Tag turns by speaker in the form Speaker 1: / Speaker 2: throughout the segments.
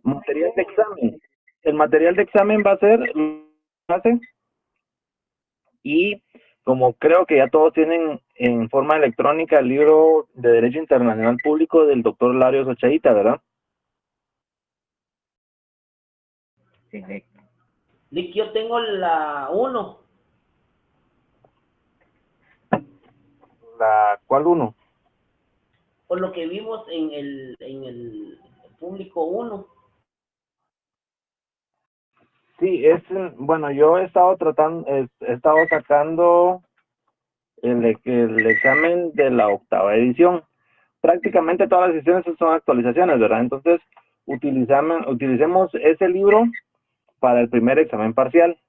Speaker 1: Material de examen. El material de examen va a ser clase y como creo que ya todos tienen en forma electrónica el libro de Derecho Internacional Público del doctor Larios Ochaíta, ¿verdad?
Speaker 2: Correcto.
Speaker 3: Lick, yo tengo la uno.
Speaker 1: ¿Cuál uno?
Speaker 3: Por lo que vimos en el público uno.
Speaker 1: Sí, bueno, yo he estado tratando, he estado sacando el examen de la octava edición. Prácticamente todas las ediciones son actualizaciones, ¿verdad? Entonces, utilicemos ese libro para el primer examen parcial.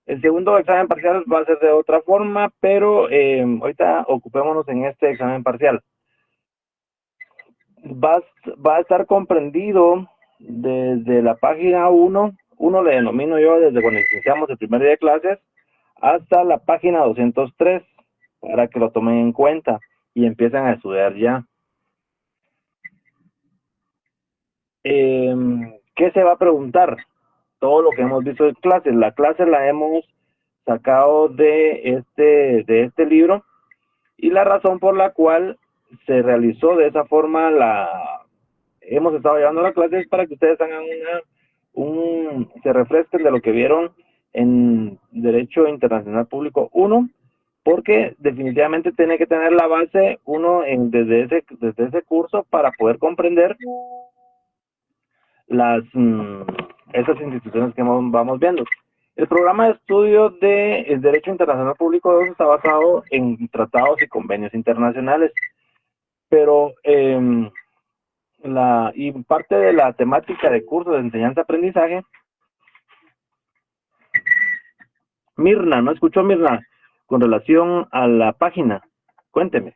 Speaker 1: El segundo examen parcial va a ser de otra forma, pero ahorita ocupémonos en este examen parcial. Va, va a estar comprendido desde la página uno le denomino yo desde cuando iniciamos el primer día de clases, hasta la página 203, para que lo tomen en cuenta y empiecen a estudiar ya. ¿Qué se va a preguntar? Todo lo que hemos visto en clases. La clase la hemos sacado de este libro y la razón por la cual se realizó de esa forma hemos estado llevando la clase es para que ustedes hagan se refresquen de lo que vieron en Derecho Internacional Público 1, porque definitivamente tiene que tener la base uno desde ese curso para poder comprender las esas instituciones que vamos viendo. El programa de estudio de Derecho Internacional Público 2 está basado en tratados y convenios internacionales, pero y parte de la temática de curso de enseñanza-aprendizaje, Mirna, ¿no escuchó Mirna? Con relación a la página, cuénteme.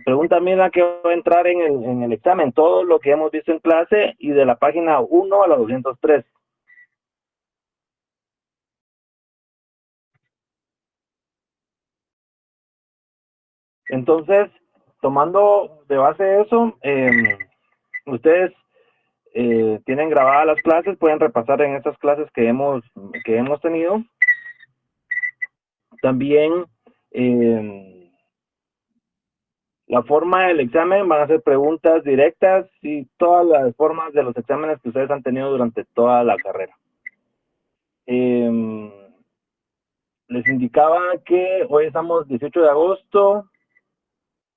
Speaker 1: Pregunta Mirna que va a entrar en el examen, todo lo que hemos visto en clase y de la página 1 a la 203. Entonces, tomando de base eso, ustedes tienen grabadas las clases, pueden repasar en estas clases que hemos tenido. También la forma del examen van a ser preguntas directas y todas las formas de los exámenes que ustedes han tenido durante toda la carrera. Les indicaba que hoy estamos 18 de agosto,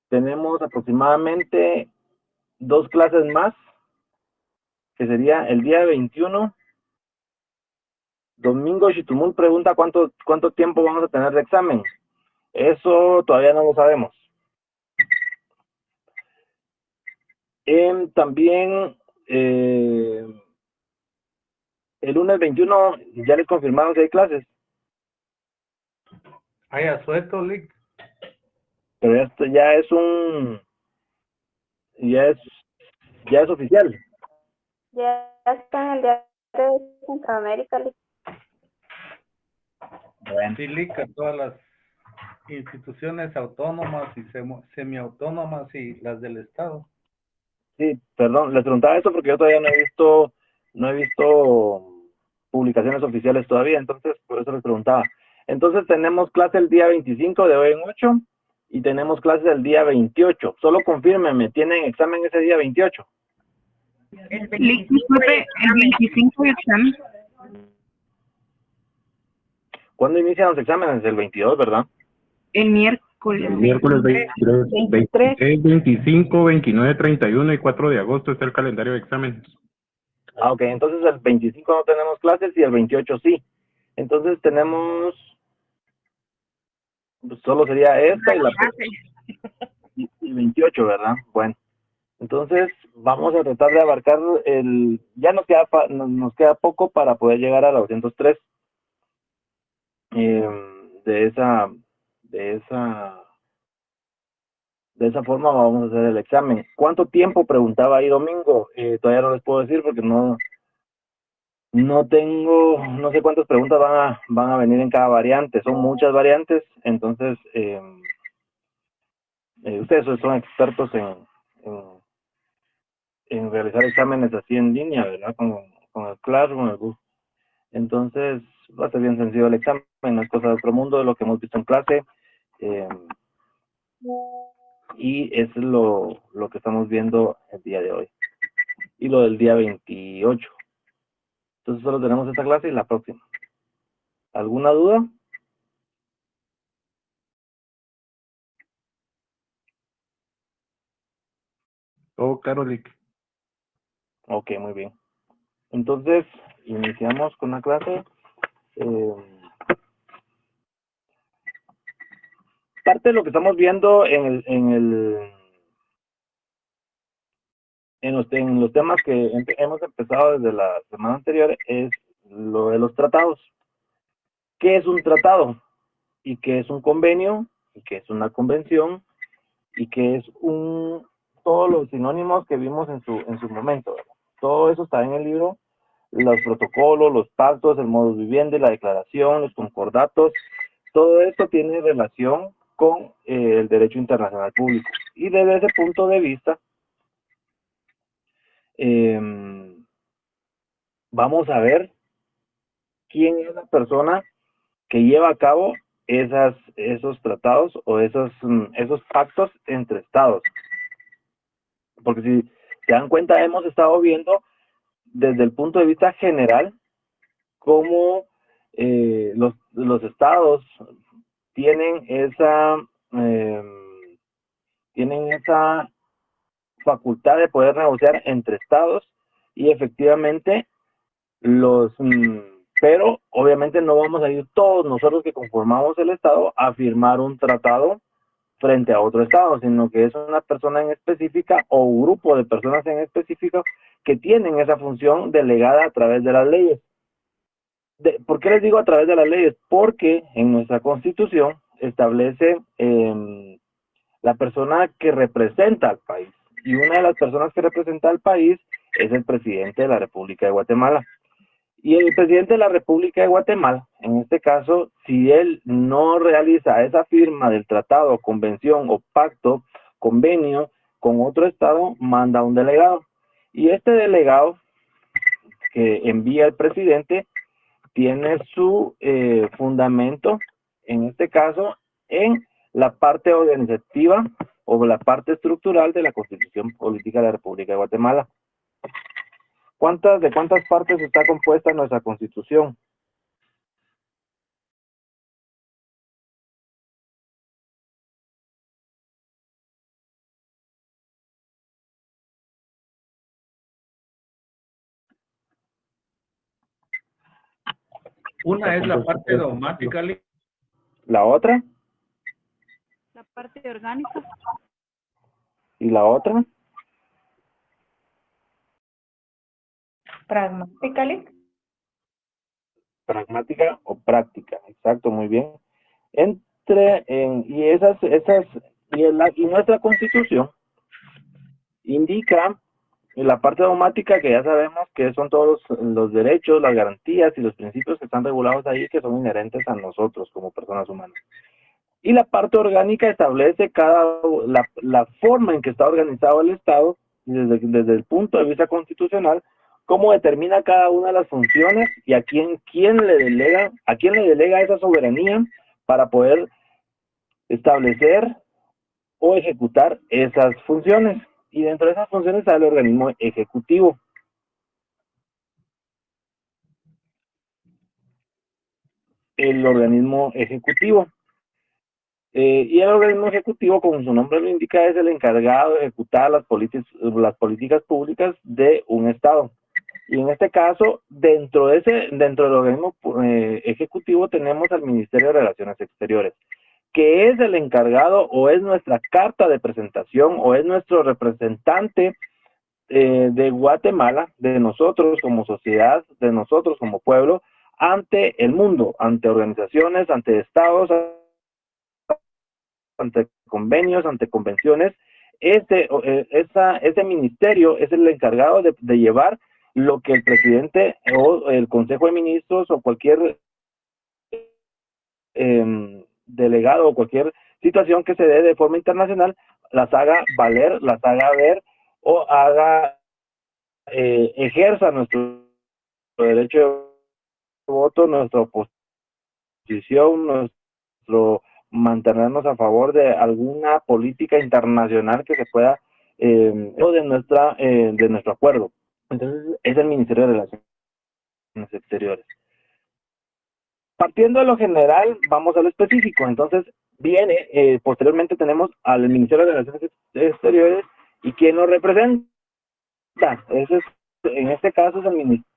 Speaker 1: tenemos aproximadamente 2 clases más, que sería el día 21. Domingo Chitumul pregunta cuánto tiempo vamos a tener de examen. Eso todavía no lo sabemos. También el lunes 21 ya les confirmaron que hay clases.
Speaker 4: Hay asueto, Lick.
Speaker 1: Pero esto ya es, ya es oficial.
Speaker 5: Ya está en el día de Centroamérica.
Speaker 4: Bueno. Sí, Lick, a todas las instituciones autónomas y semiautónomas y las del Estado.
Speaker 1: Sí, perdón, les preguntaba esto porque yo todavía no he visto publicaciones oficiales todavía, entonces por eso les preguntaba. Entonces tenemos clase el día 25 de hoy en 8 y tenemos clases el día 28. Solo confírmenme, ¿tienen examen ese día 28?
Speaker 2: El 25 de examen.
Speaker 1: ¿Cuándo inician los exámenes? El 22, ¿verdad?
Speaker 2: El miércoles.
Speaker 6: El miércoles 23, 25, 29, 31 y 4 de agosto está el calendario de exámenes.
Speaker 1: Ah, ok, entonces el 25 no tenemos clases y el 28 sí. Entonces tenemos, pues solo sería esta y 28, ¿verdad? Bueno, entonces vamos a tratar de abarcar ya nos queda poco para poder llegar a la 203 de esa forma vamos a hacer el examen. ¿Cuánto tiempo? Preguntaba ahí Domingo. Todavía no les puedo decir porque no No tengo, no sé cuántas preguntas van a venir en cada variante, son muchas variantes, entonces ustedes son expertos en realizar exámenes así en línea, ¿verdad? Con el Classroom, el Google. Entonces va a ser bien sencillo el examen, no es cosa de otro mundo de lo que hemos visto en clase, eh, y es lo que estamos viendo el día de hoy, y lo del día 28. Entonces solo tenemos esta clase y la próxima. ¿Alguna duda?
Speaker 6: Todo claro, Lick.
Speaker 1: Ok, muy bien. Entonces, iniciamos con la clase. Parte de lo que estamos viendo en los temas que hemos empezado desde la semana anterior es lo de los tratados. ¿Qué es un tratado? ¿Y qué es un convenio? ¿Y qué es una convención? ¿Y qué es todos los sinónimos que vimos en su momento, ¿verdad? Todo eso está en el libro. Los protocolos, los pactos, el modus vivendi, la declaración, los concordatos, todo esto tiene relación con el derecho internacional público. Y desde ese punto de vista, vamos a ver quién es la persona que lleva a cabo esos tratados o esos pactos entre estados. Porque si se dan cuenta, hemos estado viendo desde el punto de vista general cómo los estados tienen esa facultad de poder negociar entre estados y efectivamente pero obviamente no vamos a ir todos nosotros que conformamos el estado a firmar un tratado frente a otro estado, sino que es una persona en específica o un grupo de personas en específico que tienen esa función delegada a través de las leyes. ¿Por qué les digo a través de las leyes? Porque en nuestra Constitución establece la persona que representa al país. Y una de las personas que representa al país es el presidente de la República de Guatemala. Y el presidente de la República de Guatemala, en este caso, si él no realiza esa firma del tratado, convención o pacto, convenio con otro estado, manda un delegado. Y este delegado que envía el presidente tiene su fundamento, en este caso, en la parte organizativa o la parte estructural de la Constitución Política de la República de Guatemala. ¿De cuántas partes está compuesta nuestra Constitución?
Speaker 4: Una es la parte dogmática, Lick.
Speaker 1: ¿La otra?
Speaker 2: La parte orgánica.
Speaker 1: ¿Y la otra?
Speaker 5: Pragmática.
Speaker 1: Pragmática o práctica, exacto, muy bien. Y nuestra Constitución indica en la parte dogmática, que ya sabemos que son todos los derechos, las garantías y los principios que están regulados ahí, que son inherentes a nosotros como personas humanas. Y la parte orgánica establece la forma en que está organizado el Estado desde el punto de vista constitucional, cómo determina cada una de las funciones y a quién le delega esa soberanía para poder establecer o ejecutar esas funciones. Y dentro de esas funciones está el organismo ejecutivo. El organismo ejecutivo. Y el organismo ejecutivo, como su nombre lo indica, es el encargado de ejecutar las políticas públicas de un Estado. Y en este caso, dentro del organismo ejecutivo tenemos al Ministerio de Relaciones Exteriores, que es el encargado o es nuestra carta de presentación o es nuestro representante de Guatemala, de nosotros como sociedad, de nosotros como pueblo, ante el mundo, ante organizaciones, ante estados, ante convenios, ante convenciones. Ese ministerio es el encargado de llevar lo que el presidente o el Consejo de Ministros o cualquier delegado o cualquier situación que se dé de forma internacional las haga valer, las haga ver o haga ejerza nuestro derecho de voto, nuestra oposición, nuestro mantenernos a favor de alguna política internacional que se pueda o de nuestro acuerdo. Entonces es el Ministerio de Relaciones Exteriores. Partiendo de lo general, vamos a lo específico. Entonces viene, posteriormente tenemos al Ministerio de Relaciones Exteriores y ¿quién nos representa? Ese es, en este caso es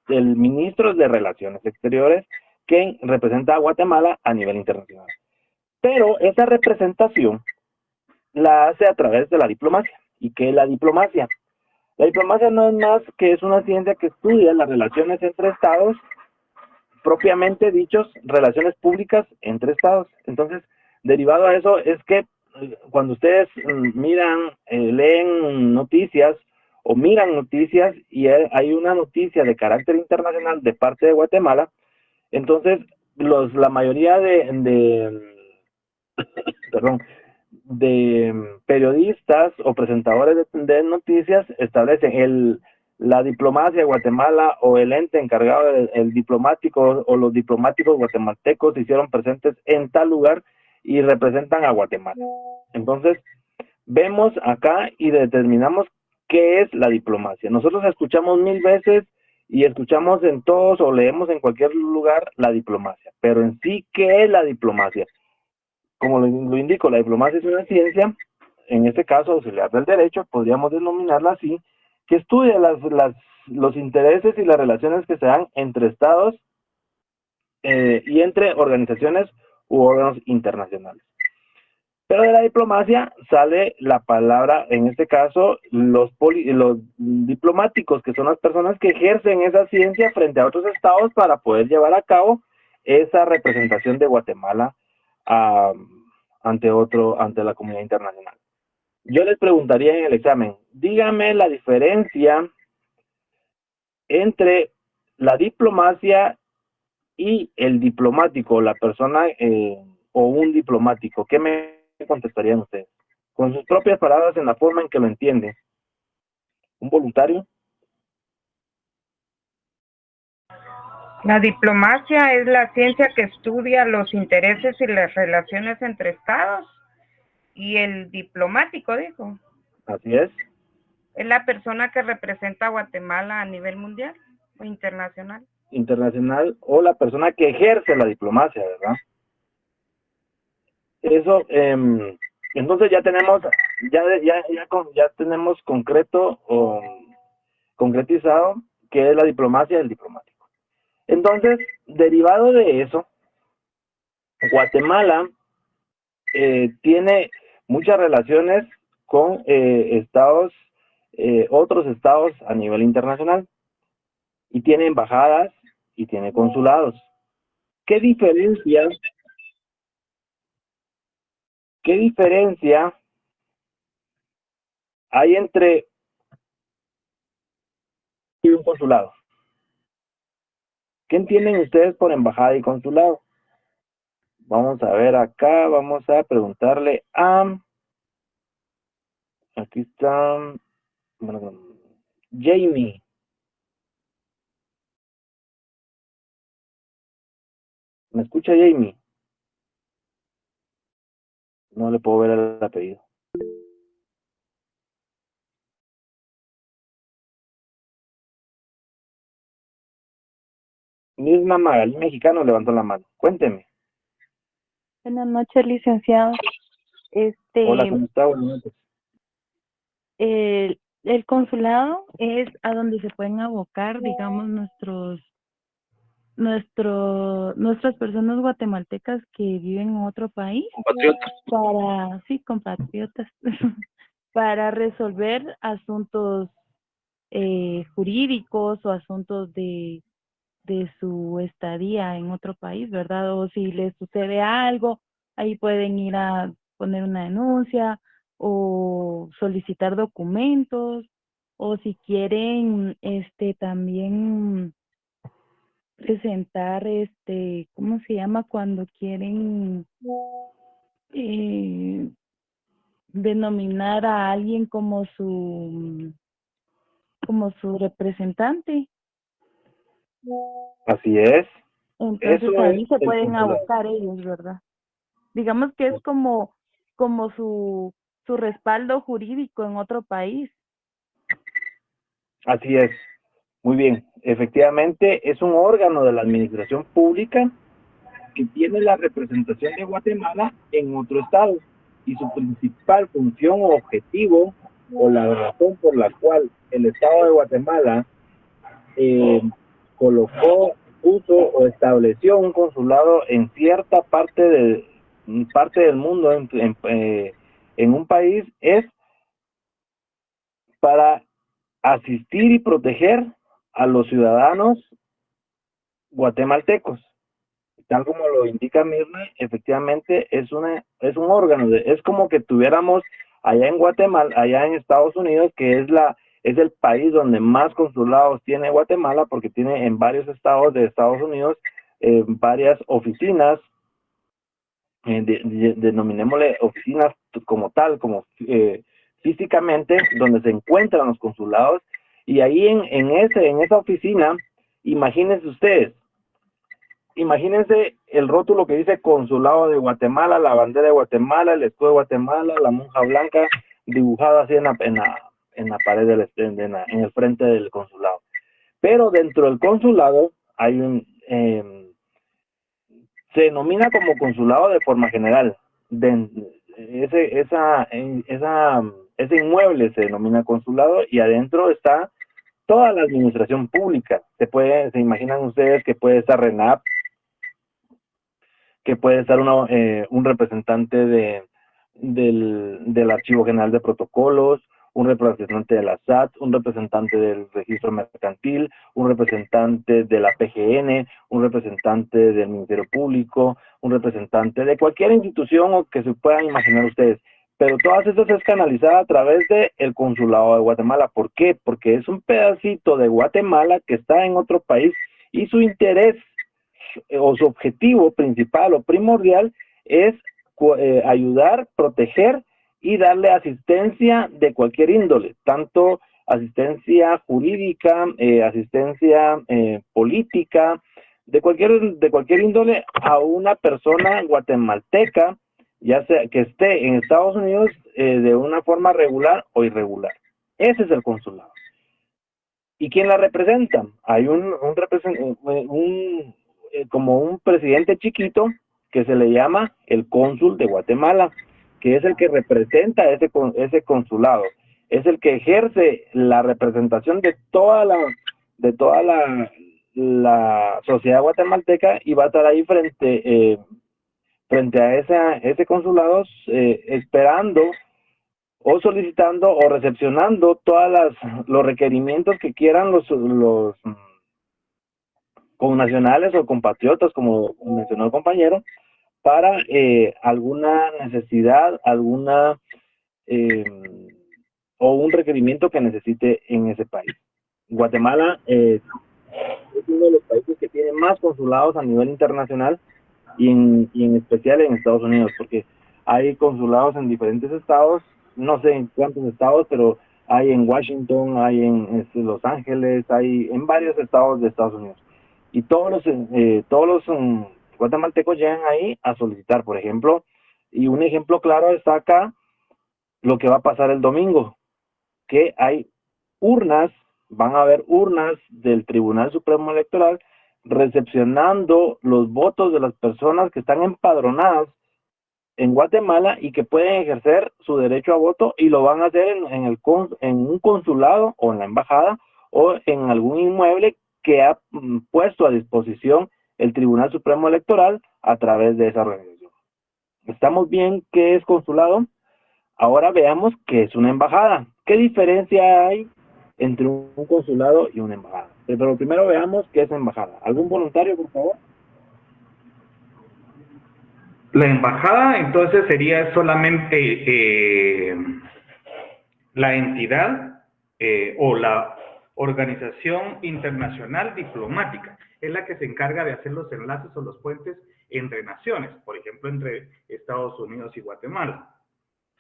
Speaker 1: el ministro de Relaciones Exteriores quien representa a Guatemala a nivel internacional. Pero esa representación la hace a través de la diplomacia. ¿Y qué es la diplomacia? La diplomacia no es más que es una ciencia que estudia las relaciones entre estados, propiamente dichos, relaciones públicas entre estados. Entonces, derivado a eso es que cuando ustedes miran, leen noticias o miran noticias y hay una noticia de carácter internacional de parte de Guatemala, entonces la mayoría perdón, de periodistas o presentadores de noticias establecen la diplomacia de Guatemala o el ente encargado del diplomático o los diplomáticos guatemaltecos se hicieron presentes en tal lugar y representan a Guatemala. Entonces, vemos acá y determinamos qué es la diplomacia. Nosotros escuchamos 1000 veces y escuchamos en todos o leemos en cualquier lugar la diplomacia, pero en sí, ¿qué es la diplomacia? Como lo indico, la diplomacia es una ciencia, en este caso auxiliar del derecho, podríamos denominarla así, que estudia los intereses y las relaciones que se dan entre estados y entre organizaciones u órganos internacionales. Pero de la diplomacia sale la palabra, en este caso, los diplomáticos, que son las personas que ejercen esa ciencia frente a otros estados para poder llevar a cabo esa representación de Guatemala ante la comunidad internacional. Yo les preguntaría en el examen, dígame la diferencia entre la diplomacia y el diplomático, la persona o un diplomático. ¿Qué me contestarían ustedes? Con sus propias palabras en la forma en que lo entienden. ¿Un voluntario?
Speaker 7: La diplomacia es la ciencia que estudia los intereses y las relaciones entre estados. Y el diplomático, dijo.
Speaker 1: Así es.
Speaker 7: Es la persona que representa a Guatemala a nivel mundial o internacional.
Speaker 1: Internacional o la persona que ejerce la diplomacia, ¿verdad? Eso, entonces ya tenemos, ya tenemos concretizado qué es la diplomacia del diplomático. Entonces, derivado de eso, Guatemala tiene muchas relaciones con otros estados a nivel internacional y tiene embajadas y tiene consulados. ¿Qué diferencia hay entre un consulado? ¿Qué entienden ustedes por embajada y consulado? Vamos a ver acá, vamos a preguntarle aquí está, Jamie. ¿Me escucha Jamie? No le puedo ver el apellido. Misma Magalí Mexicano levantó la mano. Cuénteme.
Speaker 2: Buenas noches, licenciado.
Speaker 1: Hola, ¿cómo está? Buenas noches.
Speaker 2: El consulado es a donde se pueden abocar, digamos, nuestras personas guatemaltecas que viven en otro país.
Speaker 6: Compatriotas.
Speaker 2: Compatriotas, para resolver asuntos jurídicos o asuntos de su estadía en otro país, ¿verdad? O si les sucede algo, ahí pueden ir a poner una denuncia o solicitar documentos o si quieren también presentar ¿cómo se llama? Cuando quieren denominar a alguien como su representante.
Speaker 1: Así es.
Speaker 2: Entonces
Speaker 1: Eso es
Speaker 2: ahí se
Speaker 1: el
Speaker 2: pueden
Speaker 1: consulado.
Speaker 2: abocar ellos, ¿verdad? Digamos que es como su respaldo jurídico en otro país.
Speaker 1: Así es. Muy bien. Efectivamente, es un órgano de la administración pública que tiene la representación de Guatemala en otro estado, y su principal función o objetivo, o la razón por la cual el estado de Guatemala colocó, puso o estableció un consulado en cierta parte del mundo, en un país, es para asistir y proteger a los ciudadanos guatemaltecos. Tal como lo indica Mirna, efectivamente es un órgano, es como que tuviéramos allá en Guatemala, allá en Estados Unidos, que es el país donde más consulados tiene Guatemala, porque tiene en varios estados de Estados Unidos varias oficinas, denominémosle oficinas como tal, como físicamente, donde se encuentran los consulados, y ahí en esa oficina, imagínense ustedes, imagínense el rótulo que dice Consulado de Guatemala, la bandera de Guatemala, el escudo de Guatemala, la monja blanca dibujada así en la pared, en el frente del consulado. Pero dentro del consulado hay se denomina como consulado de forma general. Ese inmueble se denomina consulado, y adentro está toda la administración pública. Se imaginan ustedes que puede estar RENAP, que puede estar un representante del Archivo General de Protocolos, un representante de la SAT, un representante del Registro Mercantil, un representante de la PGN, un representante del Ministerio Público, un representante de cualquier institución que se puedan imaginar ustedes. Pero todas estas es canalizada a través del Consulado de Guatemala. ¿Por qué? Porque es un pedacito de Guatemala que está en otro país, y su interés o su objetivo principal o primordial es ayudar, proteger y darle asistencia de cualquier índole, tanto asistencia jurídica, asistencia política, de cualquier índole a una persona guatemalteca, ya sea que esté en Estados Unidos de una forma regular o irregular. Ese es el consulado. ¿Y quién la representa? Hay como un presidente chiquito que se le llama el cónsul de Guatemala, que es el que representa ese consulado, es el que ejerce la representación de toda la sociedad guatemalteca, y va a estar ahí frente a ese consulado, esperando o solicitando o recepcionando los requerimientos que quieran los connacionales o compatriotas, como mencionó el compañero, para alguna necesidad, o un requerimiento que necesite en ese país. Guatemala es uno de los países que tiene más consulados a nivel internacional, y en especial en Estados Unidos, porque hay consulados en diferentes estados, no sé en cuántos estados, pero hay en Washington, hay en Los Ángeles, hay en varios estados de Estados Unidos. Y todos los guatemaltecos llegan ahí a solicitar, por ejemplo, y un ejemplo claro está acá, lo que va a pasar el domingo, que hay van a haber urnas del Tribunal Supremo Electoral recepcionando los votos de las personas que están empadronadas en Guatemala y que pueden ejercer su derecho a voto, y lo van a hacer en un consulado o en la embajada o en algún inmueble que ha puesto a disposición el Tribunal Supremo Electoral a través de esa organización. ¿Estamos bien qué es consulado? Ahora veamos qué es una embajada. ¿Qué diferencia hay entre un consulado y una embajada? Pero primero veamos qué es embajada. ¿Algún voluntario, por favor?
Speaker 6: La embajada entonces sería solamente la entidad
Speaker 4: o la Organización Internacional Diplomática, es la que se encarga de hacer los enlaces o los puentes entre naciones, por ejemplo, entre Estados Unidos y Guatemala,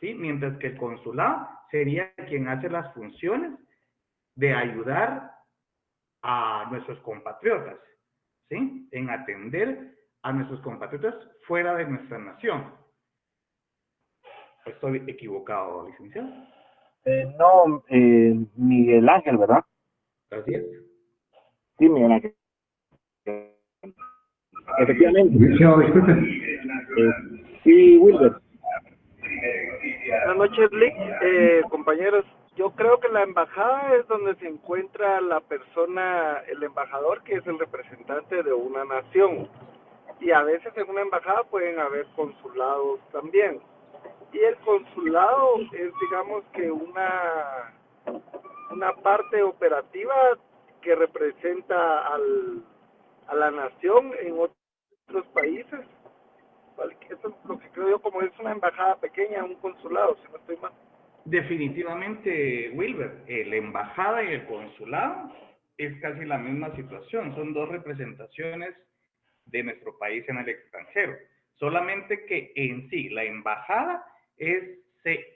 Speaker 4: ¿sí? Mientras que el consulado sería quien hace las funciones de ayudar a nuestros compatriotas, ¿sí? En atender a nuestros compatriotas fuera de nuestra nación. ¿Estoy equivocado, licenciado?
Speaker 1: No, Miguel Ángel, ¿verdad?
Speaker 4: Así es.
Speaker 1: Sí, Miguel Ángel. Efectivamente.
Speaker 6: Licenciado, disculpe.
Speaker 1: Sí, Wilber.
Speaker 8: Buenas noches, Lick. Compañeros, yo creo que la embajada es donde se encuentra la persona, el embajador, que es el representante de una nación. Y a veces en una embajada pueden haber consulados también. Y el consulado es, digamos, que una parte operativa que representa a la nación en otros países. Eso es lo que creo yo, como es una embajada pequeña, un consulado, si no estoy mal.
Speaker 4: Definitivamente, Wilber, la embajada y el consulado es casi la misma situación. Son dos representaciones de nuestro país en el extranjero. Solamente que en sí, la embajada se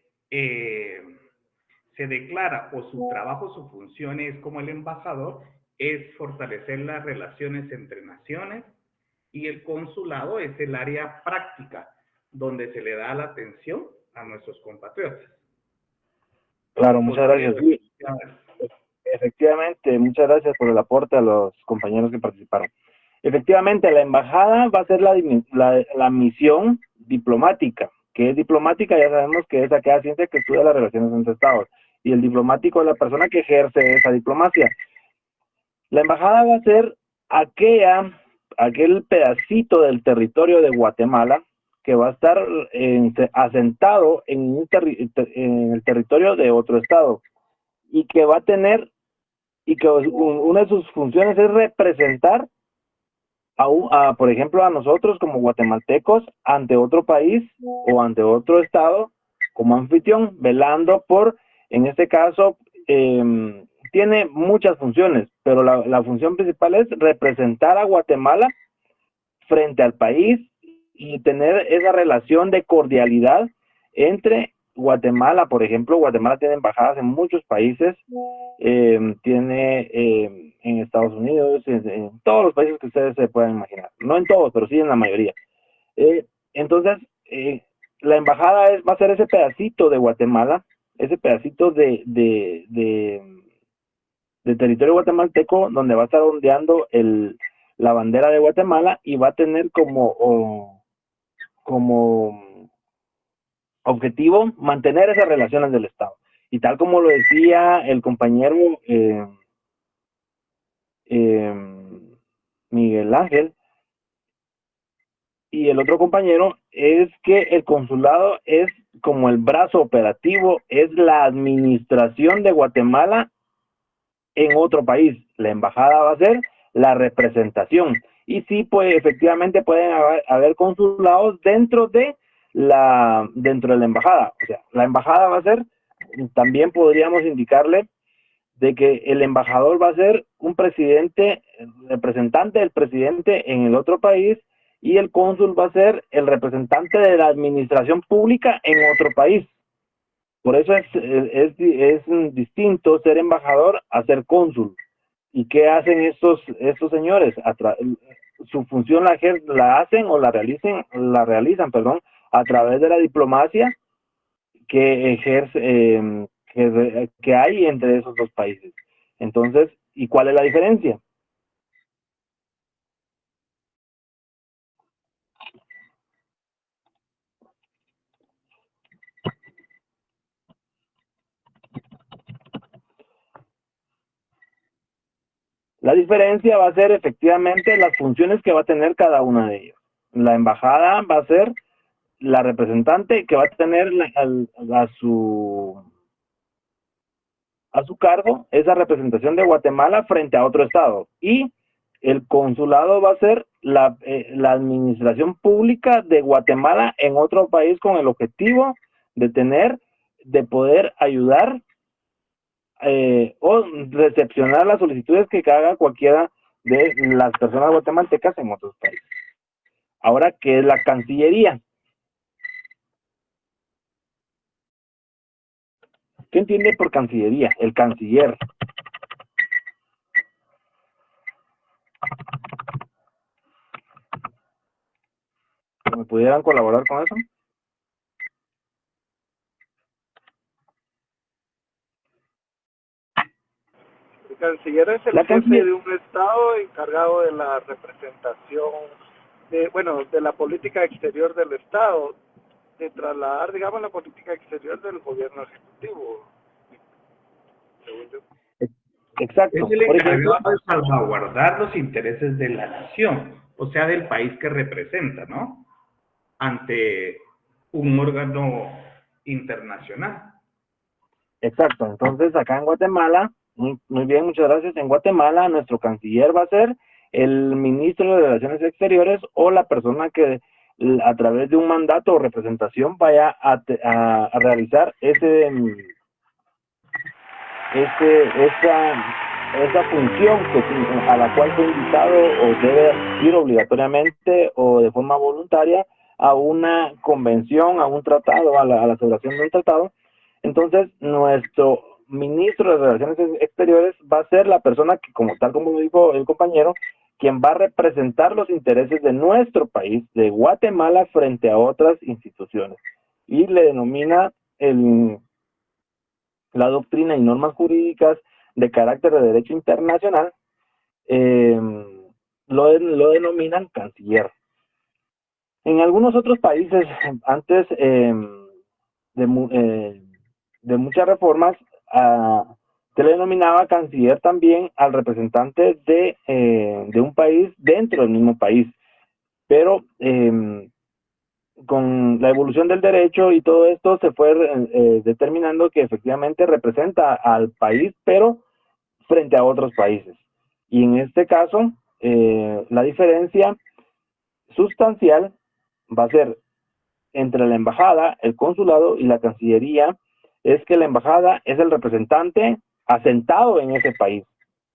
Speaker 4: declara, o su trabajo, su función es como el embajador, es fortalecer las relaciones entre naciones, y el consulado es el área práctica, donde se le da la atención a nuestros compatriotas.
Speaker 1: Claro, muchas gracias. Sí, efectivamente, muchas gracias por el aporte a los compañeros que participaron. Efectivamente, la embajada va a ser la misión diplomática, que es diplomática, ya sabemos que es aquella ciencia que estudia las relaciones entre estados, y el diplomático es la persona que ejerce esa diplomacia. La embajada va a ser aquel pedacito del territorio de Guatemala que va a estar asentado en el territorio de otro estado, y que va a tener, y que una de sus funciones es representar por ejemplo, a nosotros como guatemaltecos ante otro país o ante otro estado como anfitrión, velando por, en este caso, tiene muchas funciones, pero la función principal es representar a Guatemala frente al país y tener esa relación de cordialidad entre Guatemala. Por ejemplo, Guatemala tiene embajadas en muchos países, tiene en Estados Unidos, en todos los países que ustedes se puedan imaginar. No en todos, pero sí en la mayoría. Entonces, la embajada va a ser ese pedacito de Guatemala, ese pedacito de territorio guatemalteco, donde va a estar ondeando la bandera de Guatemala, y va a tener como objetivo mantener esas relaciones del Estado. Y tal como lo decía el compañero Miguel Ángel y el otro compañero, es que el consulado es como el brazo operativo, es la administración de Guatemala en otro país. La embajada va a ser la representación. Y sí, pues efectivamente pueden haber consulados dentro de la embajada. O sea, la embajada va a ser, también podríamos indicarle de que el embajador va a ser un presidente, representante del presidente en el otro país, y el cónsul va a ser el representante de la administración pública en otro país. Por eso es distinto ser embajador a ser cónsul. ¿Y qué hacen estos señores? Su función la hacen o la realizan, a través de la diplomacia que ejerce, que hay entre esos dos países. Entonces, ¿y cuál es la diferencia? La diferencia va a ser efectivamente las funciones que va a tener cada una de ellos. La embajada va a ser la representante que va a tener a su cargo esa representación de Guatemala frente a otro estado, y el consulado va a ser la administración pública de Guatemala en otro país, con el objetivo de poder ayudar o recepcionar las solicitudes que haga cualquiera de las personas guatemaltecas en otros países. Ahora, ¿qué es la Cancillería? ¿Qué entiende por Cancillería? El canciller. ¿Me pudieran colaborar con eso?
Speaker 8: El canciller es el jefe de un estado encargado de la representación, de la política exterior del estado, de trasladar, digamos, la política exterior del gobierno ejecutivo.
Speaker 1: Exacto.
Speaker 4: Es el
Speaker 1: Por ejemplo,
Speaker 4: encargado de salvaguardar los intereses de la nación, o sea, del país que representa, ¿no? Ante un órgano internacional.
Speaker 1: Exacto. Entonces, acá en Guatemala, muy bien, muchas gracias. En Guatemala, nuestro canciller va a ser el ministro de Relaciones Exteriores o la persona que a través de un mandato o representación vaya a realizar esa función a la cual fue invitado o debe ir obligatoriamente o de forma voluntaria a una convención, a un tratado, a la celebración de un tratado. Entonces, nuestro ministro de Relaciones Exteriores va a ser la persona que, tal como dijo el compañero, quien va a representar los intereses de nuestro país, de Guatemala, frente a otras instituciones. Y le denomina la doctrina y normas jurídicas de carácter de derecho internacional, lo denominan canciller. En algunos otros países, antes de muchas reformas, se le denominaba canciller también al representante de un país dentro del mismo país. Pero con la evolución del derecho y todo esto se fue determinando que efectivamente representa al país, pero frente a otros países. Y en este caso, la diferencia sustancial va a ser entre la embajada, el consulado y la cancillería, es que la embajada es el representante asentado en ese país.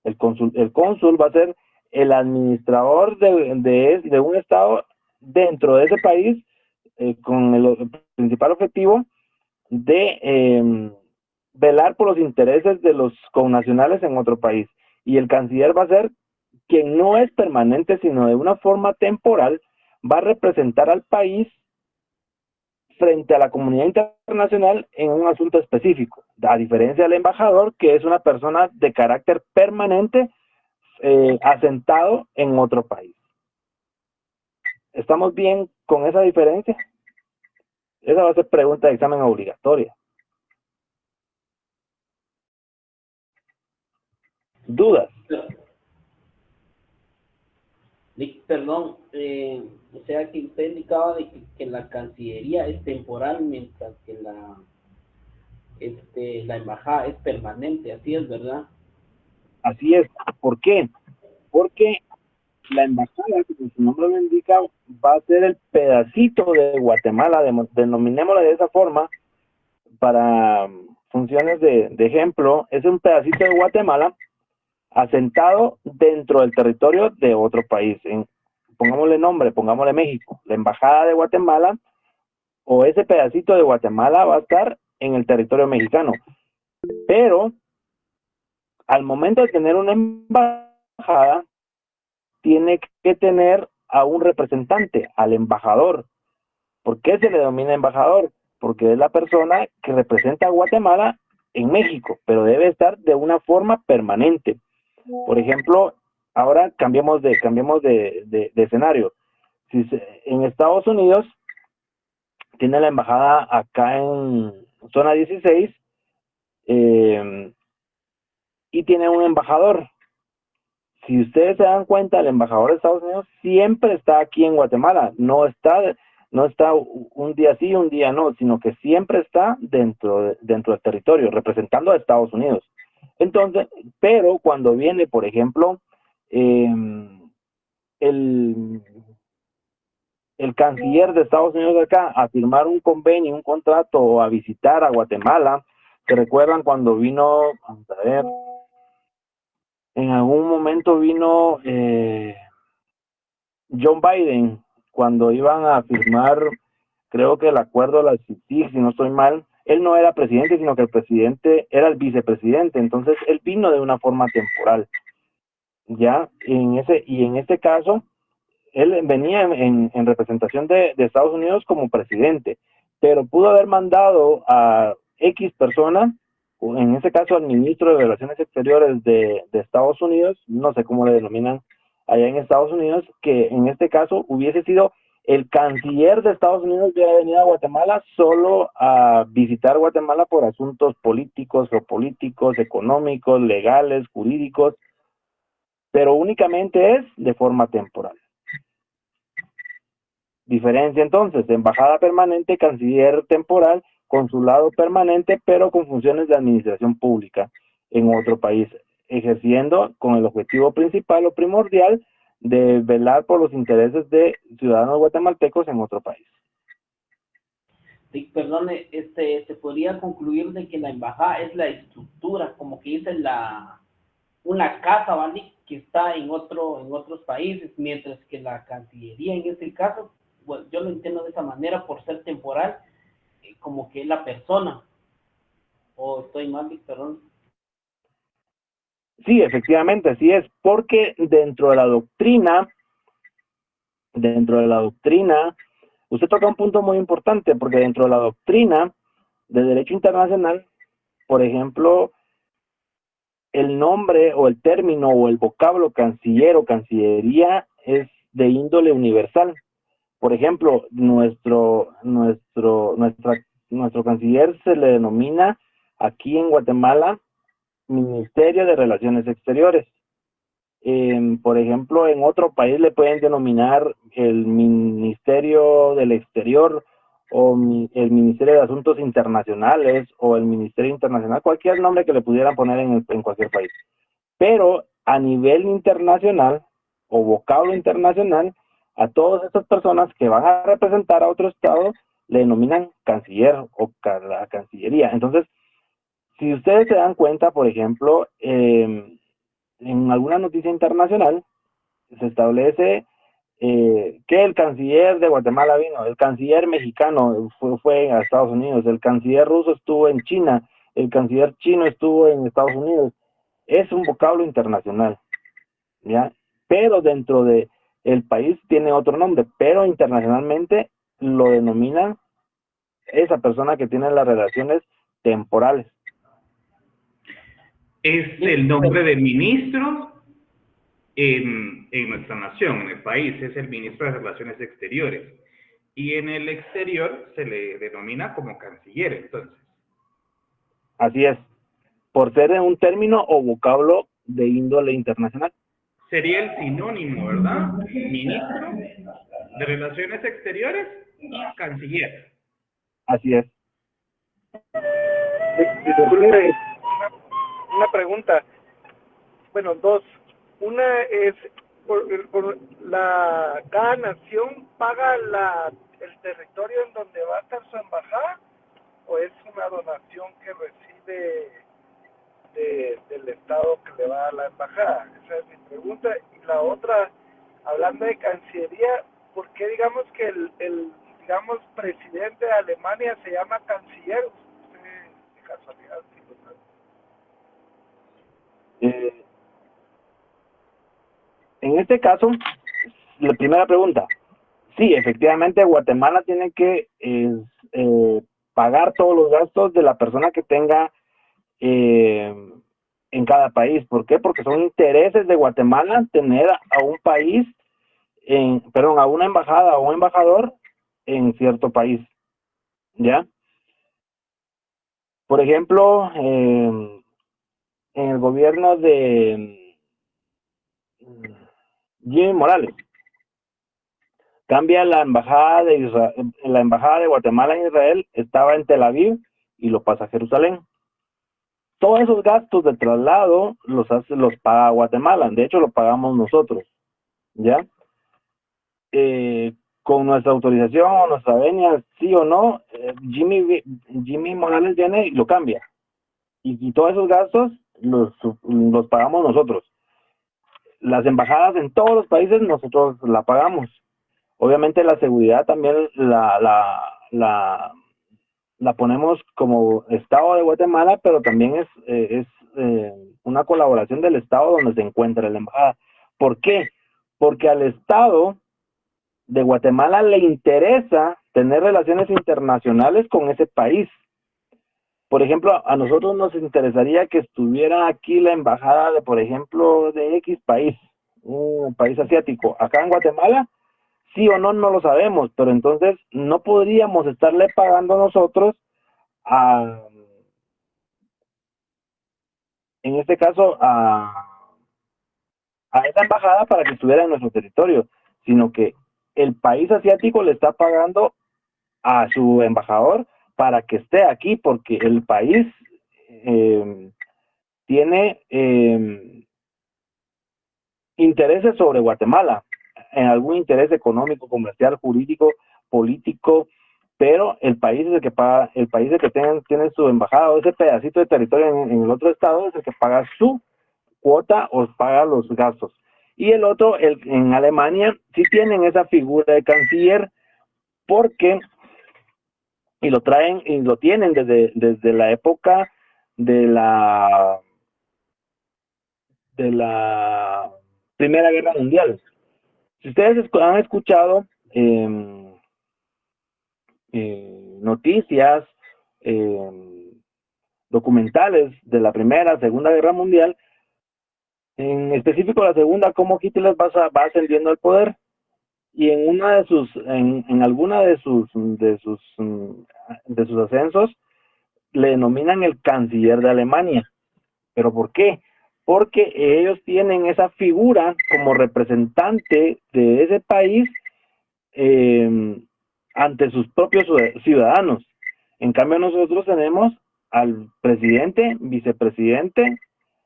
Speaker 1: El cónsul va a ser el administrador de un estado dentro de ese país, con el principal objetivo de velar por los intereses de los connacionales en otro país. Y el canciller va a ser quien no es permanente, sino de una forma temporal, va a representar al país frente a la comunidad internacional en un asunto específico, a diferencia del embajador, que es una persona de carácter permanente, asentado en otro país. ¿Estamos bien con esa diferencia? Esa va a ser pregunta de examen obligatoria. ¿Dudas?
Speaker 3: Perdón, o sea que usted indicaba de que la Cancillería es temporal, mientras que la embajada es permanente, así es, ¿verdad?
Speaker 1: Así es. ¿Por qué? Porque la embajada, como su nombre lo indica, va a ser el pedacito de Guatemala, denominémosla de esa forma, para funciones de ejemplo, es un pedacito de Guatemala asentado dentro del territorio de otro país. Pongámosle nombre, pongámosle México. La embajada de Guatemala o ese pedacito de Guatemala va a estar en el territorio mexicano. Pero al momento de tener una embajada, tiene que tener a un representante, al embajador. ¿Por qué se le denomina embajador? Porque es la persona que representa a Guatemala en México, pero debe estar de una forma permanente. Por ejemplo, ahora cambiemos de escenario. Si en Estados Unidos tiene la embajada acá en zona 16 y tiene un embajador. Si ustedes se dan cuenta, el embajador de Estados Unidos siempre está aquí en Guatemala, no está un día sí, un día no, sino que siempre está dentro del territorio, representando a Estados Unidos. Entonces, pero cuando viene, por ejemplo, el canciller de Estados Unidos acá a firmar un convenio, un contrato o a visitar a Guatemala, ¿Se recuerdan cuando vino, vamos a ver, en algún momento vino John Biden, cuando iban a firmar, creo que el acuerdo de la CITIC, si no estoy mal, él no era presidente, sino que el presidente era el vicepresidente, entonces él vino de una forma temporal, ya, en este caso, él venía en representación de Estados Unidos como presidente, pero pudo haber mandado a X persona, en este caso al ministro de Relaciones Exteriores de Estados Unidos, no sé cómo le denominan allá en Estados Unidos, que en este caso hubiese sido el canciller de Estados Unidos, hubiera venido a Guatemala solo a visitar Guatemala por asuntos políticos, geopolíticos, económicos, legales, jurídicos, pero únicamente es de forma temporal. Diferencia entonces, embajada permanente, canciller temporal, consulado permanente, pero con funciones de administración pública en otro país, ejerciendo con el objetivo principal o primordial de velar por los intereses de ciudadanos guatemaltecos en otro país.
Speaker 3: Sí, perdone, se podría concluir de que la embajada es la estructura, como que es una casa, ¿vale? Que está en otros países, mientras que la Cancillería en este caso, bueno, yo lo entiendo de esa manera por ser temporal, como que es la persona, o estoy mal, perdón.
Speaker 1: Sí, efectivamente, así es, porque dentro de la doctrina, usted toca un punto muy importante, porque dentro de la doctrina de derecho internacional, por ejemplo, el nombre o el término o el vocablo canciller o cancillería es de índole universal. Por ejemplo, nuestro canciller se le denomina aquí en Guatemala Ministerio de Relaciones Exteriores. Por ejemplo, en otro país le pueden denominar el Ministerio del Exterior o el Ministerio de Asuntos Internacionales o el Ministerio Internacional, cualquier nombre que le pudieran poner en cualquier país. Pero a nivel internacional o vocablo internacional, a todas estas personas que van a representar a otro estado le denominan canciller o la cancillería. Entonces, si ustedes se dan cuenta, por ejemplo, en alguna noticia internacional se establece que el canciller de Guatemala vino, el canciller mexicano fue a Estados Unidos, el canciller ruso estuvo en China, el canciller chino estuvo en Estados Unidos. Es un vocablo internacional, ¿ya? Pero dentro de el país tiene otro nombre, pero internacionalmente lo denominan esa persona que tiene las relaciones temporales.
Speaker 4: Es el nombre de ministro en nuestra nación, en el país, es el ministro de Relaciones Exteriores. Y en el exterior se le denomina como canciller, entonces.
Speaker 1: Así es, por ser un término o vocablo de índole internacional.
Speaker 4: Sería el sinónimo, ¿verdad? Ministro de Relaciones Exteriores y canciller.
Speaker 1: Así es.
Speaker 8: Disculpe, una pregunta. Bueno, dos. Una es, cada nación paga el territorio en donde va a estar su embajada, o es una donación que recibe del Estado que le va a la embajada. Esa es mi pregunta. Y la otra, hablando de Cancillería, ¿por qué digamos que el presidente de Alemania se llama canciller? Usted, de casualidad, sí lo sabe.
Speaker 1: En este caso, la primera pregunta, sí, efectivamente Guatemala tiene que pagar todos los gastos de la persona que tenga en cada país. ¿Por qué? Porque son intereses de Guatemala tener a un país, a una embajada o un embajador en cierto país, ¿ya? Por ejemplo, en el gobierno de Jimmy Morales, cambia la embajada de Israel, la embajada de Guatemala en Israel estaba en Tel Aviv y lo pasa a Jerusalén. Todos esos gastos de traslado los paga Guatemala, de hecho lo pagamos nosotros, ¿ya? Con nuestra autorización o nuestra venia, sí o no, Jimmy Morales viene y lo cambia, y todos esos gastos los pagamos nosotros. Las embajadas en todos los países nosotros la pagamos. Obviamente la seguridad también la ponemos como Estado de Guatemala, pero también es una colaboración del Estado donde se encuentra la embajada. ¿Por qué? Porque al Estado de Guatemala le interesa tener relaciones internacionales con ese país. Por ejemplo, a nosotros nos interesaría que estuviera aquí la embajada de, por ejemplo, de X país, un país asiático, acá en Guatemala. Sí o no, no lo sabemos, pero entonces no podríamos estarle pagando nosotros en este caso, a esa embajada para que estuviera en nuestro territorio, sino que el país asiático le está pagando a su embajador para que esté aquí, porque el país tiene intereses sobre Guatemala, en algún interés económico, comercial, jurídico, político, pero el país es el que paga, el país es el que tiene su embajada o ese pedacito de territorio en el otro estado es el que paga su cuota o paga los gastos. Y el otro, en Alemania, sí tienen esa figura de canciller porque, y lo traen, y lo tienen desde la época de la Primera Guerra Mundial. Si ustedes han escuchado noticias, documentales de la Primera, Segunda Guerra Mundial, en específico la Segunda, cómo Hitler va ascendiendo al poder, y en una de sus, en alguna de sus ascensos le denominan el canciller de Alemania. ¿Pero por qué? Porque ellos tienen esa figura como representante de ese país ante sus propios ciudadanos. En cambio nosotros tenemos al presidente, vicepresidente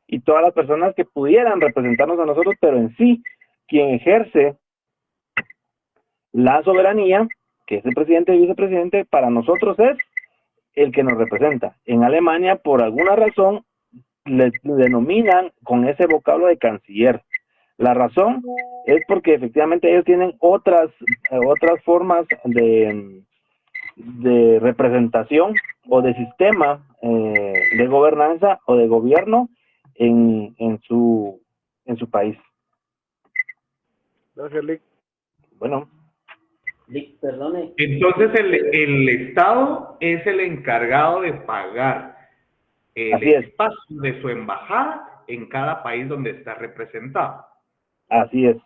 Speaker 1: y todas las personas que pudieran representarnos a nosotros, pero en sí, quien ejerce la soberanía, que es el presidente y vicepresidente, para nosotros es el que nos representa. En Alemania, por alguna razón, le denominan con ese vocablo de canciller. La razón es porque efectivamente ellos tienen otras formas de representación o de sistema de gobernanza o de gobierno en su país.
Speaker 8: Gracias, Lick.
Speaker 1: Bueno.
Speaker 3: Lick, perdone.
Speaker 4: Entonces el Estado es el encargado de pagar el espacio de su embajada en cada país donde está representado.
Speaker 1: Así es.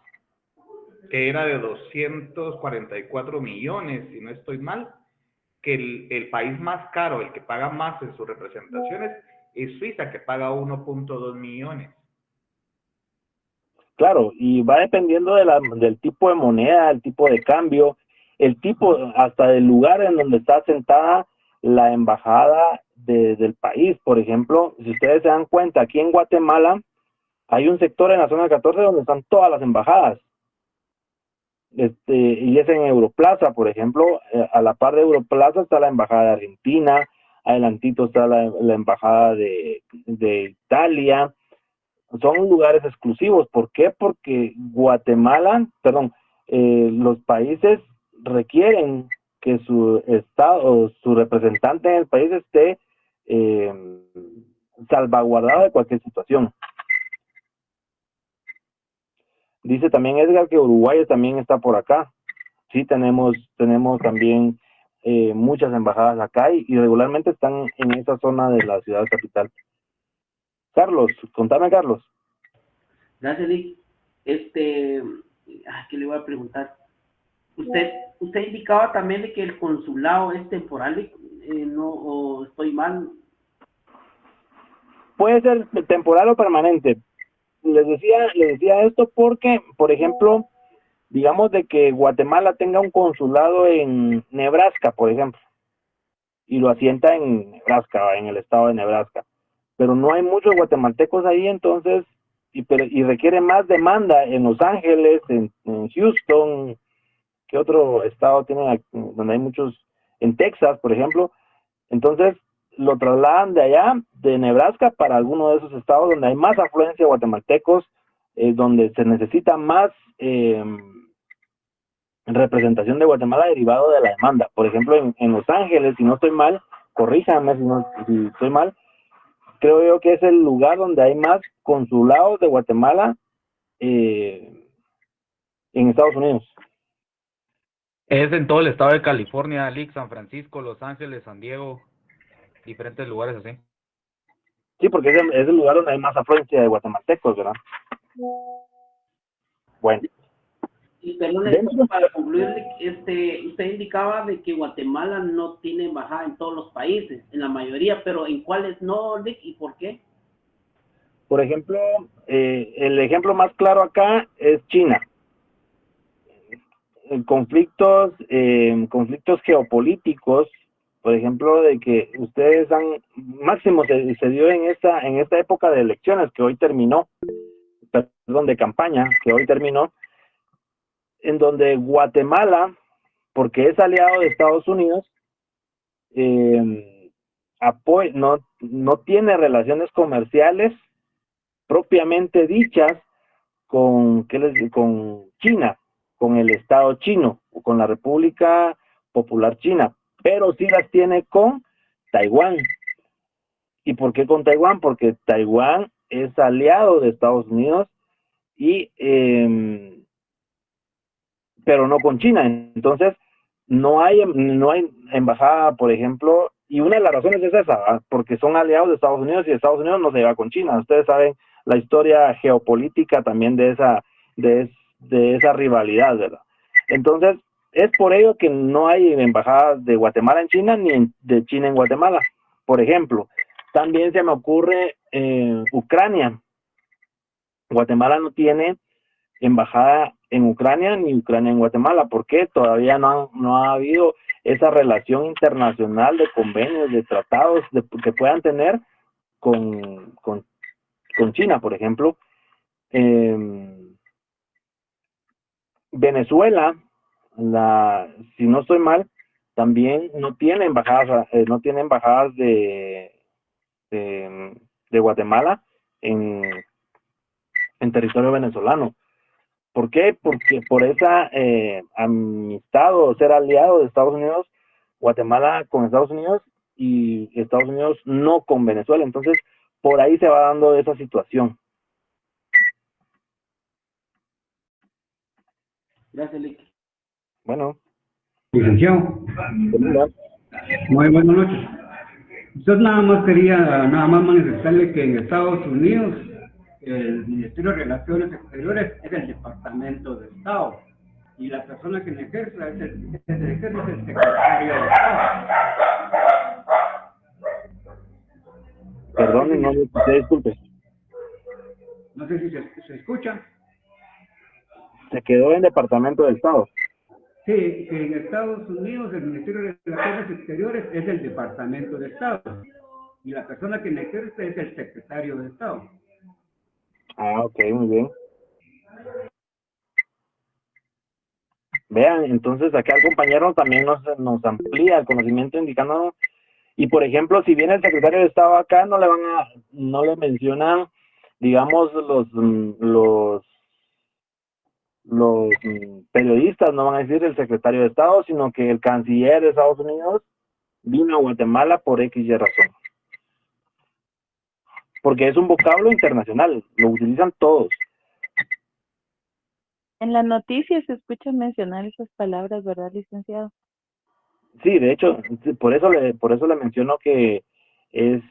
Speaker 4: Que era de 244 millones, si no estoy mal, que el país más caro, el que paga más en sus representaciones, es Suiza, que paga 1.2 millones.
Speaker 1: Claro, y va dependiendo del tipo de moneda, el tipo de cambio, el tipo, hasta del lugar en donde está sentada la embajada del país. Por ejemplo, si ustedes se dan cuenta, aquí en Guatemala hay un sector en la zona 14 donde están todas las embajadas. Y es en Europlaza, por ejemplo, a la par de Europlaza está la embajada de Argentina, adelantito está la embajada de Italia. Son lugares exclusivos. ¿Por qué? Porque los países requieren que su estado, su representante en el país esté salvaguardado de cualquier situación. Dice también Edgar que Uruguay también está por acá. Sí, tenemos también muchas embajadas acá y regularmente están en esa zona de la ciudad capital. Carlos, contame, Carlos.
Speaker 3: Gracias, Lick. ¿Qué le voy a preguntar? Usted indicaba también de que el consulado es temporal, ¿no? ¿O estoy mal?
Speaker 1: Puede ser temporal o permanente. Les decía esto porque, por ejemplo, digamos de que Guatemala tenga un consulado en Nebraska, por ejemplo, y lo asienta en Nebraska, en el estado de Nebraska, pero no hay muchos guatemaltecos ahí, entonces, y requiere más demanda en Los Ángeles, en Houston. ¿Qué otro estado tienen donde hay muchos? En Texas, por ejemplo. Entonces, lo trasladan de allá, de Nebraska, para alguno de esos estados donde hay más afluencia de guatemaltecos, donde se necesita más representación de Guatemala derivado de la demanda. Por ejemplo, en Los Ángeles, si no estoy mal, corríjame si estoy mal, creo yo que es el lugar donde hay más consulados de Guatemala en Estados Unidos.
Speaker 9: Es en todo el estado de California, Lick, San Francisco, Los Ángeles, San Diego, diferentes lugares así.
Speaker 1: Sí, porque es el lugar donde hay más afluencia de guatemaltecos, ¿verdad? Bueno.
Speaker 3: Y perdón, para concluir, usted indicaba de que Guatemala no tiene embajada en todos los países, en la mayoría, pero ¿en cuáles no, Lick, y por qué?
Speaker 1: Por ejemplo, el ejemplo más claro acá es China. Conflictos geopolíticos, por ejemplo, de que ustedes máximo se dio en esta época de elecciones que hoy terminó, perdón, de campaña que hoy terminó, en donde Guatemala, porque es aliado de Estados Unidos, no tiene relaciones comerciales propiamente dichas con China, con el Estado chino, o con la República Popular China, pero sí las tiene con Taiwán. ¿Y por qué con Taiwán? Porque Taiwán es aliado de Estados Unidos pero no con China. Entonces, no hay embajada, por ejemplo, y una de las razones es esa, porque son aliados de Estados Unidos y Estados Unidos no se lleva con China. Ustedes saben la historia geopolítica también de esa rivalidad, ¿verdad? Entonces, es por ello que no hay embajadas de Guatemala en China ni de China en Guatemala. Por ejemplo, también se me ocurre Ucrania. Guatemala no tiene embajada en Ucrania ni Ucrania en Guatemala. ¿Por qué? Todavía no ha habido esa relación internacional de convenios, de tratados que puedan tener con China, por ejemplo. Venezuela, si no estoy mal, también no tiene embajadas de Guatemala en territorio venezolano. ¿Por qué? Porque por esa amistad o ser aliado de Estados Unidos, Guatemala con Estados Unidos y Estados Unidos no con Venezuela. Entonces, por ahí se va dando esa situación.
Speaker 3: Gracias, Lick.
Speaker 1: Bueno.
Speaker 10: Licenciado. Muy buenas noches. Usted nada más manifestarle que en Estados Unidos el Ministerio de Relaciones Exteriores es el Departamento de Estado y la persona que le ejerza es el secretario de Estado.
Speaker 1: Perdón, no me escuché, disculpe.
Speaker 10: No sé si se escucha.
Speaker 1: Se quedó en Departamento de Estado.
Speaker 10: Sí, que en Estados Unidos el Ministerio de Relaciones Exteriores es el Departamento de Estado y la persona que le ejerce es el secretario de Estado.
Speaker 1: Ah, ok, muy bien. Vean, entonces acá el compañero también nos amplía el conocimiento indicándonos, y por ejemplo, si viene el secretario de Estado acá, no le mencionan, digamos, los periodistas no van a decir el secretario de Estado, sino que el canciller de Estados Unidos vino a Guatemala por X y razón. Porque es un vocablo internacional, lo utilizan todos.
Speaker 2: En la noticia se escuchan mencionar esas palabras, ¿verdad, licenciado?
Speaker 1: Sí, de hecho, por eso le menciono que es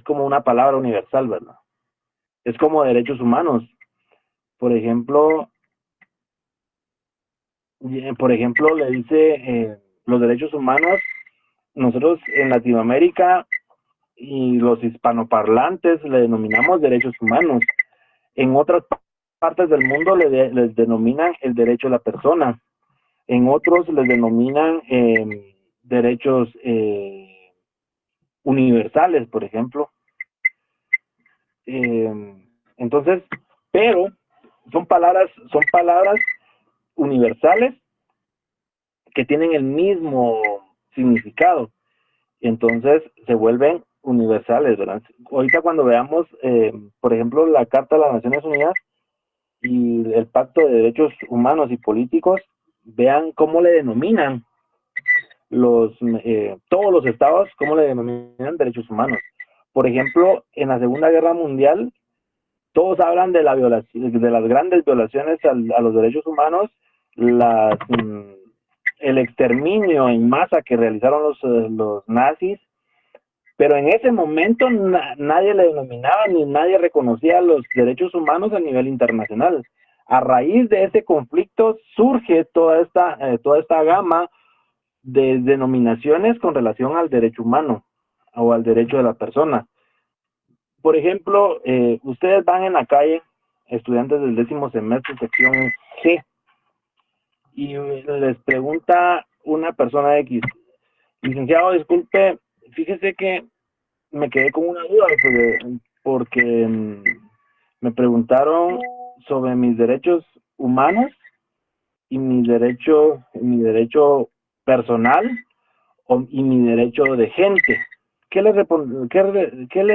Speaker 1: como una palabra universal, ¿verdad? Es como derechos humanos. Por ejemplo, le dice los derechos humanos, nosotros en Latinoamérica y los hispanoparlantes le denominamos derechos humanos. En otras partes del mundo les denominan el derecho a la persona. En otros les denominan derechos universales, por ejemplo. Entonces, pero son palabras universales que tienen el mismo significado. entonces se vuelven universales, ¿verdad? Ahorita cuando veamos, por ejemplo, la Carta de las Naciones Unidas y el Pacto de Derechos Humanos y Políticos, vean cómo le denominan todos los estados, cómo le denominan derechos humanos. Por ejemplo, en la Segunda Guerra Mundial, todos hablan de las grandes violaciones a los derechos humanos, el exterminio en masa que realizaron los nazis, pero en ese momento nadie le denominaba ni nadie reconocía los derechos humanos a nivel internacional. A raíz de ese conflicto surge toda esta gama de denominaciones con relación al derecho humano o al derecho de la persona. Por ejemplo, ustedes van en la calle, estudiantes del 10º semestre, sección G, y les pregunta una persona X, licenciado, disculpe, fíjese que me quedé con una duda porque me preguntaron sobre mis derechos humanos y mi derecho personal y mi derecho de gente. ¿Qué le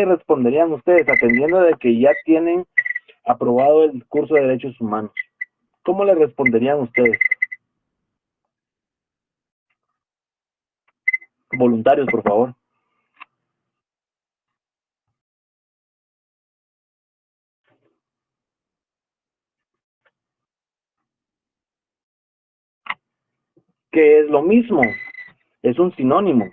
Speaker 1: responderían ustedes atendiendo de que ya tienen aprobado el curso de derechos humanos? ¿Cómo le responderían ustedes? Voluntarios, por favor. Que es lo mismo, es un sinónimo.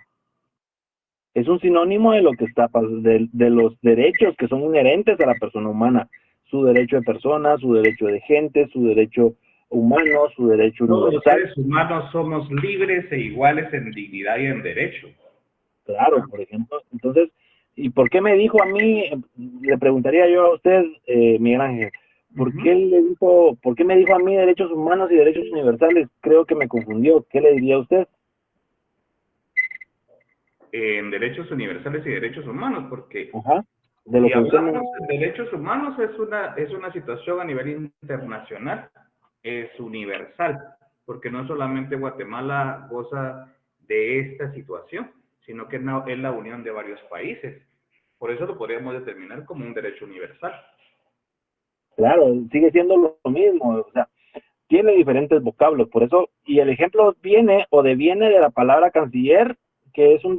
Speaker 1: Es un sinónimo de lo que está de los derechos que son inherentes a la persona humana. Su derecho de persona, su derecho de gente, su derecho humano, su derecho
Speaker 4: Todos
Speaker 1: universal.
Speaker 4: los seres humanos somos libres e iguales en dignidad y en derecho.
Speaker 1: Claro, por ejemplo. Entonces, ¿y por qué me dijo a mí? Le preguntaría yo a usted, Miguel Ángel, ¿por qué me dijo a mí derechos humanos y derechos universales? Creo que me confundió. ¿Qué le diría a usted?
Speaker 4: En derechos universales y derechos humanos, porque
Speaker 1: de lo
Speaker 4: si
Speaker 1: que usted
Speaker 4: hablamos de derechos humanos es una situación a nivel internacional, es universal, porque no solamente Guatemala goza de esta situación, sino que es la unión de varios países. Por eso lo podríamos determinar como un derecho universal.
Speaker 1: Claro, sigue siendo lo mismo, o sea, tiene diferentes vocablos, por eso, y el ejemplo deviene de la palabra canciller, que es un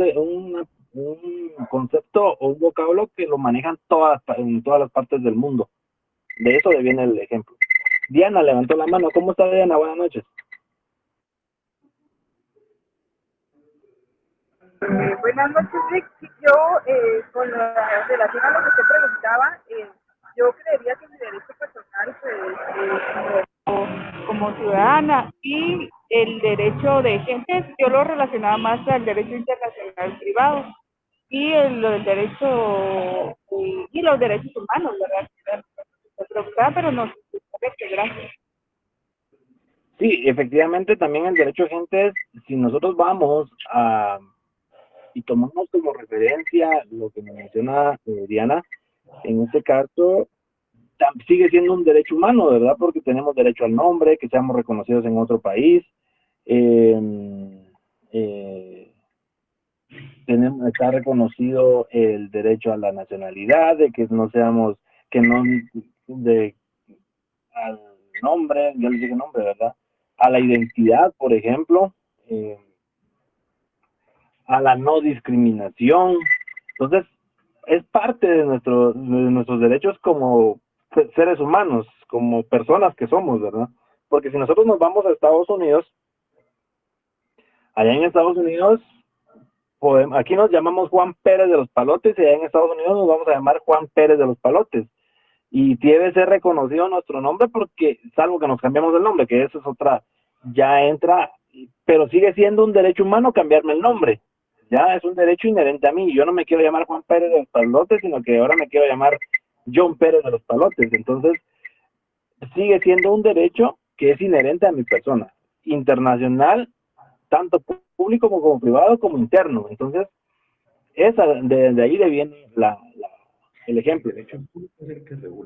Speaker 1: concepto o un vocablo que lo manejan en todas las partes del mundo. De eso deviene el ejemplo. Diana levantó la mano. ¿Cómo está, Diana? Buenas noches.
Speaker 11: Buenas noches, Rick. Yo, con la relación a lo que usted preguntaba, yo creería que mi derecho personal, pues, como ciudadana, y el derecho de gente, yo lo relacionaba más al derecho internacional privado y el derecho y los derechos humanos, ¿verdad? Me preguntaba, pero no sé, gracias.
Speaker 1: Sí, efectivamente, también el derecho de gente es, si nosotros vamos y tomamos como referencia lo que me menciona Diana, en este caso sigue siendo un derecho humano, ¿verdad? Porque tenemos derecho al nombre, que seamos reconocidos en otro país, está reconocido el derecho a la nacionalidad, de que no seamos, al nombre, ya les dije nombre, ¿verdad? A la identidad, por ejemplo, a la no discriminación. Entonces, es parte de nuestros derechos como seres humanos, como personas que somos, ¿verdad? Porque si nosotros nos vamos a Estados Unidos, allá en Estados Unidos, aquí nos llamamos Juan Pérez de los Palotes y allá en Estados Unidos nos vamos a llamar Juan Pérez de los Palotes. Y debe ser reconocido nuestro nombre porque, salvo que nos cambiamos el nombre, que eso es otra, ya entra, pero sigue siendo un derecho humano cambiarme el nombre. Ya es un derecho inherente a mí. Yo no me quiero llamar Juan Pérez de los Palotes, sino que ahora me quiero llamar John Pérez de los Palotes. Entonces, sigue siendo un derecho que es inherente a mi persona. Internacional, tanto público como privado, como interno. Entonces, de ahí viene el ejemplo.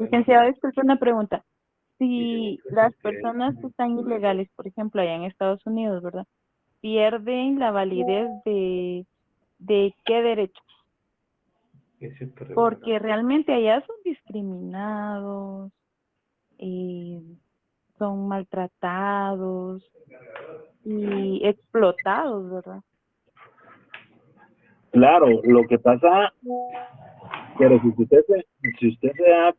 Speaker 2: Licenciado, disculpe una pregunta. Si las personas que están ilegales, por ejemplo, allá en Estados Unidos, ¿verdad? Pierden la validez de ¿De qué derechos?
Speaker 4: Ese pregunta.
Speaker 2: Porque realmente allá son discriminados, son maltratados y explotados, ¿verdad?
Speaker 1: Claro, lo que pasa, pero si usted se da,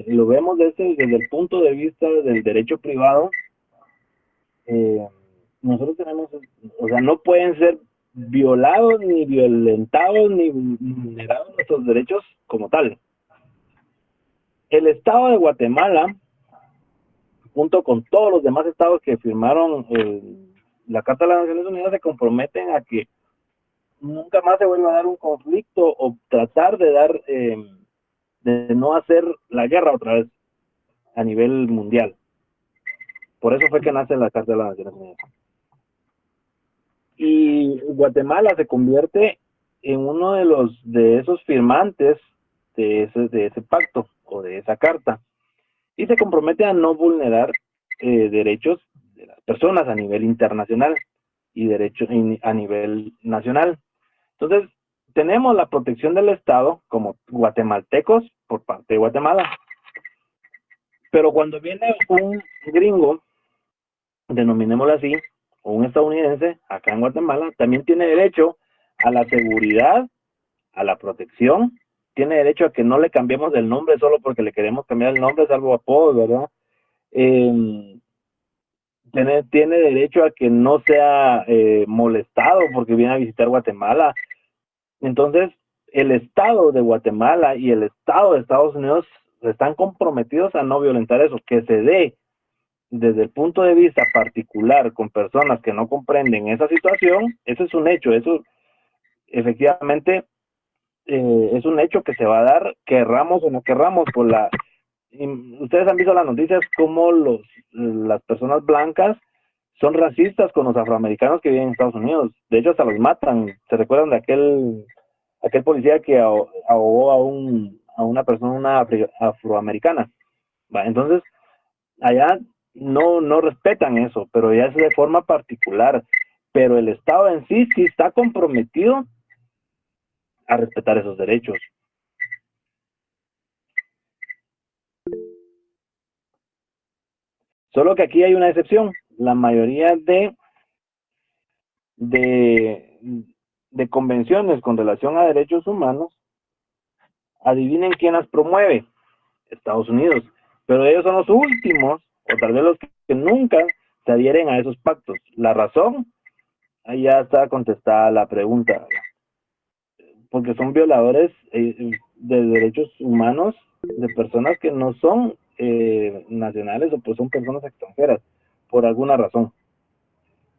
Speaker 1: lo vemos desde el punto de vista del derecho privado, nosotros tenemos, o sea, no pueden ser violados, ni violentados, ni vulnerados nuestros derechos como tal. El Estado de Guatemala, junto con todos los demás estados que firmaron la Carta de las Naciones Unidas, se comprometen a que nunca más se vuelva a dar un conflicto o tratar de de no hacer la guerra otra vez a nivel mundial. Por eso fue que nace la Carta de las Naciones Unidas. Y Guatemala se convierte en uno de esos firmantes de ese pacto o de esa carta, y se compromete a no vulnerar derechos de las personas a nivel internacional y derechos a nivel nacional. Entonces, tenemos la protección del Estado como guatemaltecos por parte de Guatemala. Pero cuando viene un gringo, denominémoslo así, o un estadounidense, acá en Guatemala, también tiene derecho a la seguridad, a la protección, tiene derecho a que no le cambiemos el nombre solo porque le queremos cambiar el nombre, salvo apodos, ¿verdad? Tiene derecho a que no sea molestado porque viene a visitar Guatemala. Entonces, el Estado de Guatemala y el Estado de Estados Unidos están comprometidos a no violentar eso, que se dé desde el punto de vista particular con personas que no comprenden esa situación. Eso es un hecho, eso efectivamente es un hecho que se va a dar, querramos o no querramos. Ustedes han visto las noticias como las personas blancas son racistas con los afroamericanos que viven en Estados Unidos. De hecho, hasta los matan. ¿Se recuerdan de aquel policía que ahogó a una persona afroamericana? Entonces, allá no respetan eso, pero ya es de forma particular. Pero el Estado en sí está comprometido a respetar esos derechos. Solo que aquí hay una excepción. La mayoría de convenciones con relación a derechos humanos, adivinen quién las promueve: Estados Unidos. Pero ellos son los últimos, o tal vez los que nunca se adhieren a esos pactos. La razón, ahí ya está contestada la pregunta, porque son violadores de derechos humanos de personas que no son nacionales, o pues son personas extranjeras, por alguna razón.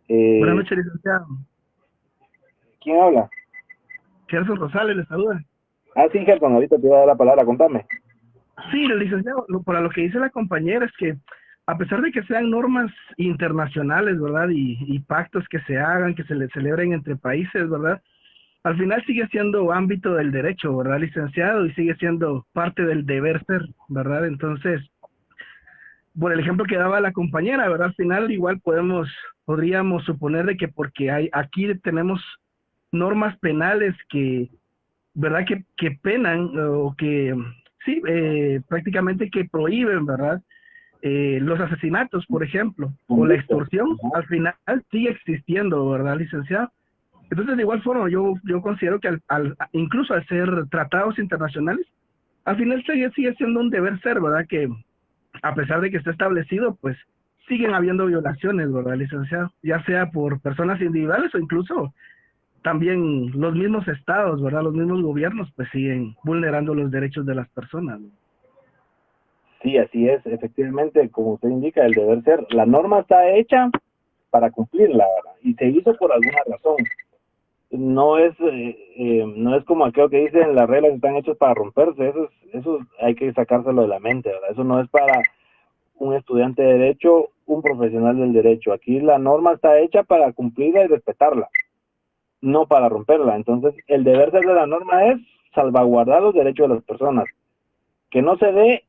Speaker 12: Buenas noches, licenciado.
Speaker 1: ¿Quién habla?
Speaker 12: Gerson Rosales, le saluda.
Speaker 1: Sí, Gerson, ahorita te voy a dar la palabra, contame.
Speaker 12: Sí, licenciado, para lo que dice la compañera es que a pesar de que sean normas internacionales, ¿verdad? Y pactos que se hagan, que se le celebren entre países, ¿verdad? Al final sigue siendo ámbito del derecho, ¿verdad, licenciado? Y sigue siendo parte del deber ser, ¿verdad? Entonces, por el ejemplo que daba la compañera, ¿verdad? Al final igual podríamos suponer de que porque aquí tenemos normas penales que, ¿verdad? Que penan o que, sí, prácticamente que prohíben, ¿verdad? Los asesinatos, por ejemplo, o la extorsión, al final sigue existiendo, ¿verdad, licenciado? Entonces, de igual forma, yo considero que incluso al ser tratados internacionales, al final sigue siendo un deber ser, ¿verdad? Que a pesar de que está establecido, pues siguen habiendo violaciones, ¿verdad, licenciado? Ya sea por personas individuales o incluso también los mismos estados, ¿verdad? Los mismos gobiernos, pues siguen vulnerando los derechos de las personas, ¿no?
Speaker 1: Sí, así es, efectivamente, como usted indica, el deber ser. La norma está hecha para cumplirla, ¿verdad? Y se hizo por alguna razón. No es como aquello que dicen: las reglas están hechas para romperse. Eso hay que sacárselo de la mente, ¿verdad? Eso no es para un estudiante de derecho, un profesional del derecho. Aquí la norma está hecha para cumplirla y respetarla, no para romperla. Entonces, el deber ser de la norma es salvaguardar los derechos de las personas. Que no se dé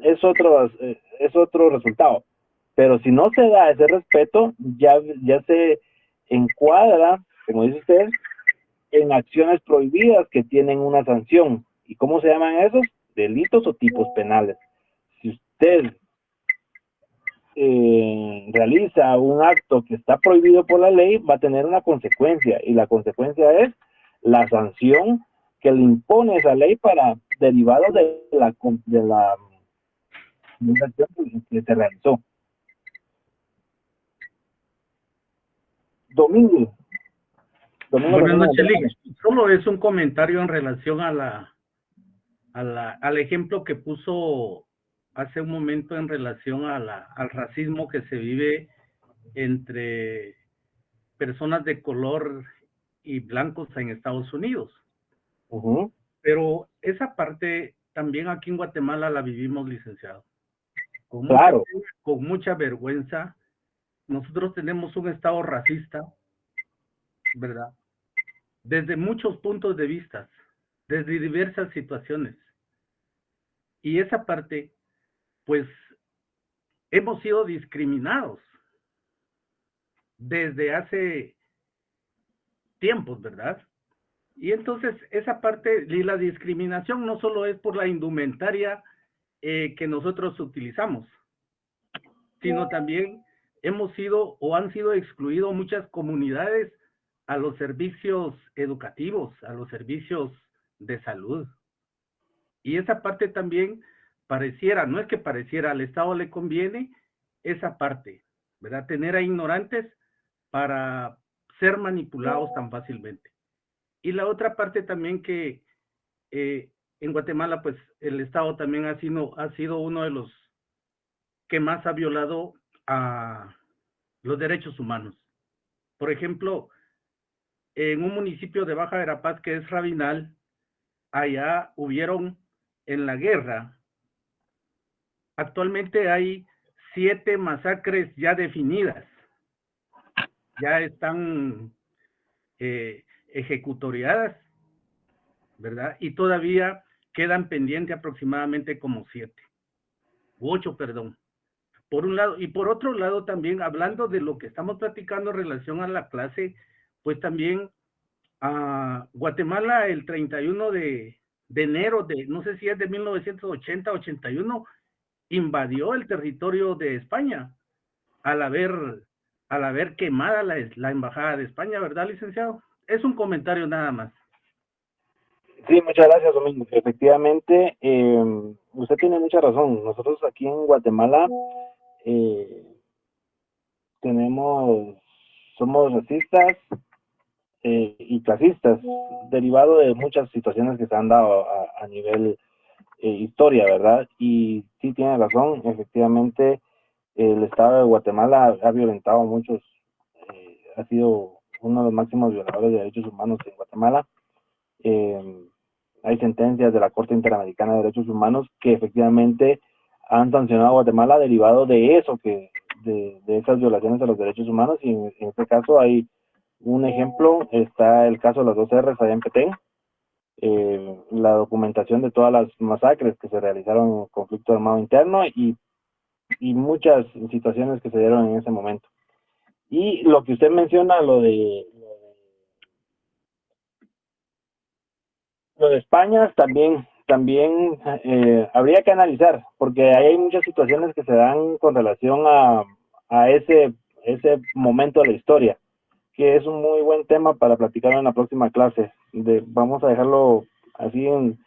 Speaker 1: es otro resultado. Pero si no se da ese respeto, ya se encuadra, como dice usted, en acciones prohibidas que tienen una sanción. ¿Y cómo se llaman esos? Delitos o tipos penales. Si usted realiza un acto que está prohibido por la ley, va a tener una consecuencia, y la consecuencia es la sanción que le impone esa ley para derivado de la acción que se realizó. Domingo.
Speaker 13: Buenas noches, Lick. Solo es un comentario en relación al ejemplo que puso hace un momento en relación al racismo que se vive entre personas de color y blancos en Estados Unidos. Pero esa parte también aquí en Guatemala la vivimos, licenciado. Con mucha vergüenza. Nosotros tenemos un estado racista, ¿verdad? Desde muchos puntos de vista, desde diversas situaciones. Y esa parte, pues, hemos sido discriminados desde hace tiempos, ¿verdad? Y entonces esa parte, y la discriminación no solo es por la indumentaria que nosotros utilizamos, sino también hemos sido o han sido excluidos muchas comunidades a los servicios educativos, a los servicios de salud. Y esa parte también pareciera, no es que pareciera, al Estado le conviene esa parte, ¿verdad? Tener a ignorantes para ser manipulados tan fácilmente. Y la otra parte también que en Guatemala, pues el Estado también ha sido uno de los que más ha violado a los derechos humanos. Por ejemplo, en un municipio de Baja Verapaz que es Rabinal, allá hubieron en la guerra, actualmente hay 7 masacres ya definidas, ya están ejecutoriadas, ¿verdad? Y todavía quedan pendientes aproximadamente como 8, perdón. Por un lado, y por otro lado también, hablando de lo que estamos platicando en relación a la clase, pues también a Guatemala el 31 de enero de, no sé si es de 1980-81, invadió el territorio de España al haber quemada la embajada de España, ¿verdad, licenciado? Es un comentario nada más.
Speaker 1: Sí, muchas gracias, Domingo. Efectivamente, usted tiene mucha razón. Nosotros aquí en Guatemala somos racistas y clasistas, derivado de muchas situaciones que se han dado a nivel historia, ¿verdad? Y sí tiene razón, efectivamente, el Estado de Guatemala ha violentado muchos, ha sido uno de los máximos violadores de derechos humanos en Guatemala. Hay sentencias de la Corte Interamericana de Derechos Humanos que efectivamente han sancionado a Guatemala derivado de eso, de esas violaciones a los derechos humanos, y en este caso hay un ejemplo, está el caso de las 2 R's allá en Petén, la documentación de todas las masacres que se realizaron en el conflicto armado interno y muchas situaciones que se dieron en ese momento. Y lo que usted menciona, lo de España, también habría que analizar, porque ahí hay muchas situaciones que se dan con relación a ese momento de la historia, que es un muy buen tema para platicar en la próxima clase. Vamos a dejarlo así en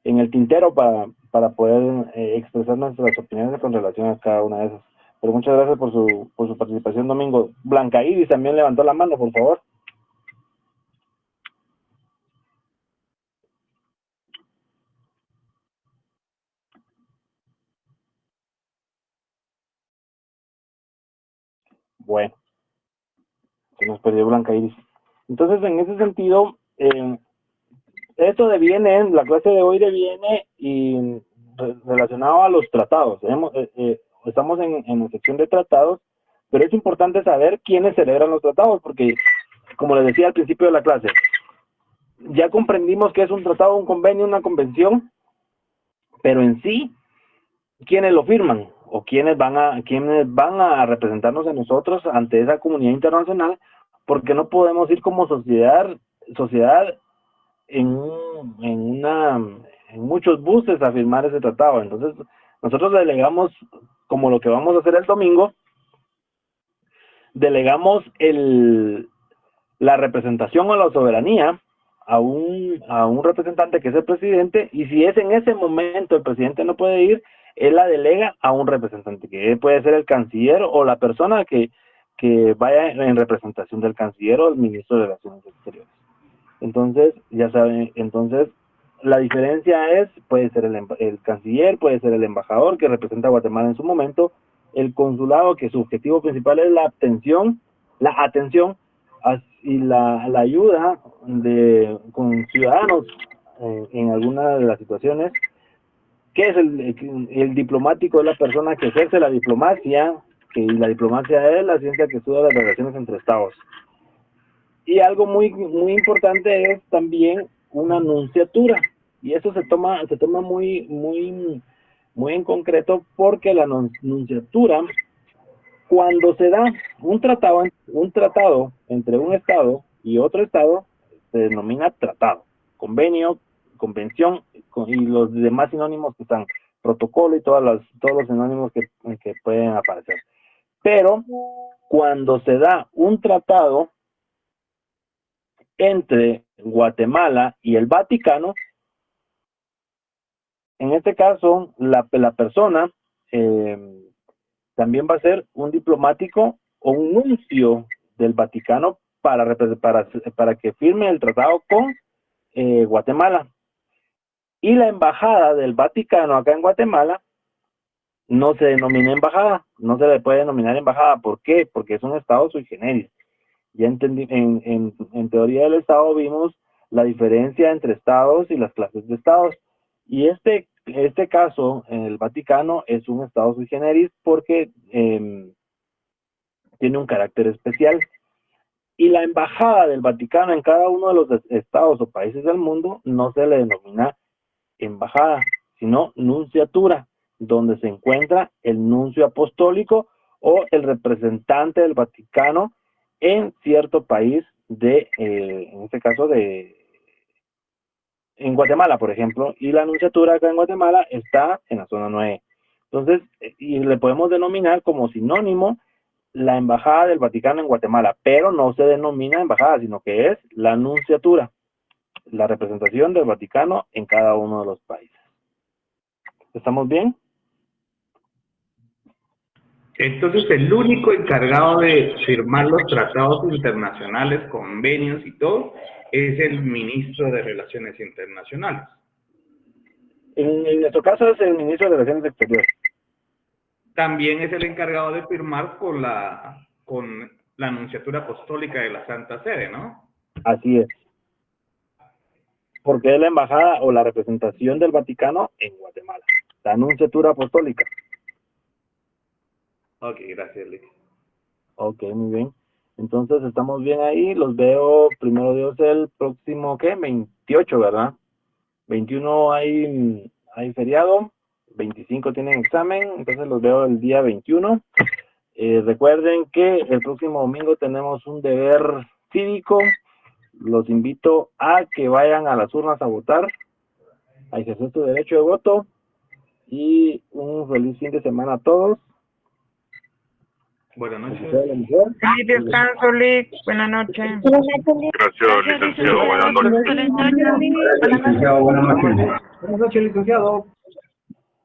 Speaker 1: el tintero para poder expresar nuestras opiniones con relación a cada una de esas. Pero muchas gracias por su participación, Domingo. Blanca Iris también levantó la mano, por favor. Bueno, se nos perdió Blanca Iris. Entonces, en ese sentido, esto la clase de hoy deviene y relacionado a los tratados. Estamos en la sección de tratados, pero es importante saber quiénes celebran los tratados, porque, como les decía al principio de la clase, ya comprendimos que es un tratado, un convenio, una convención, pero en sí, ¿quiénes lo firman? ¿O quiénes van a representarnos a nosotros ante esa comunidad internacional porque no podemos ir como sociedad en muchos buses a firmar ese tratado. Entonces, nosotros delegamos, como lo que vamos a hacer el domingo, delegamos la representación o la soberanía a un representante que es el presidente, y si es en ese momento el presidente no puede ir, él la delega a un representante, que puede ser el canciller o la persona que vaya en representación del canciller o el ministro de Relaciones Exteriores. Entonces, ya saben, la diferencia es, puede ser el canciller, puede ser el embajador que representa a Guatemala en su momento, el consulado, que su objetivo principal es la atención y la ayuda con ciudadanos en alguna de las situaciones. ¿Qué es el diplomático? Es la persona que ejerce la diplomacia, y la diplomacia es la ciencia que estudia las relaciones entre estados. Y algo muy muy importante es también una nunciatura, y eso se toma muy en concreto, porque la nunciatura, cuando se da un tratado entre un estado y otro estado, se denomina tratado, convenio, convención y los demás sinónimos que están, protocolo y todos los sinónimos que pueden aparecer. Pero cuando se da un tratado entre Guatemala y el Vaticano, en este caso la persona también va a ser un diplomático o un nuncio del Vaticano para que firme el tratado con Guatemala. Y la embajada del Vaticano acá en Guatemala no se denomina embajada, no se le puede denominar embajada. ¿Por qué? Porque es un estado sui generis. Ya entendí, en teoría del estado vimos la diferencia entre estados y las clases de estados. Y este caso, el Vaticano es un estado sui generis porque tiene un carácter especial. Y la embajada del Vaticano en cada uno de los estados o países del mundo no se le denomina embajada, sino nunciatura, donde se encuentra el nuncio apostólico o el representante del Vaticano en cierto país en este caso en Guatemala, por ejemplo, y la nunciatura acá en Guatemala está en la zona 9. Entonces, y le podemos denominar como sinónimo la embajada del Vaticano en Guatemala, pero no se denomina embajada, sino que es la nunciatura, la representación del Vaticano en cada uno de los países. ¿Estamos bien?
Speaker 4: Entonces, el único encargado de firmar los tratados internacionales, convenios y todo, es el ministro de Relaciones Internacionales.
Speaker 1: En nuestro caso es el ministro de Relaciones Exteriores.
Speaker 4: También es el encargado de firmar con la Nunciatura Apostólica de la Santa Sede, ¿no?
Speaker 1: Así es. Porque es la embajada o la representación del Vaticano en Guatemala. La Nunciatura Apostólica.
Speaker 4: Ok, gracias, Lick.
Speaker 1: Ok, muy bien. Entonces, estamos bien ahí. Los veo, primero Dios, el próximo, ¿qué? 28, ¿verdad? 21 hay feriado. 25 tienen examen. Entonces, los veo el día 21. Recuerden que el próximo domingo tenemos un deber cívico. Los invito a que vayan a las urnas a votar, a ejercer su derecho de voto. Y un feliz fin de semana a todos.
Speaker 4: Buenas noches.
Speaker 7: Feliz descanso, Lick. Buenas noches.
Speaker 14: Gracias, licenciado. Buenas noches.
Speaker 10: Licenciado, buenas noches.
Speaker 8: Buenas noches, licenciado.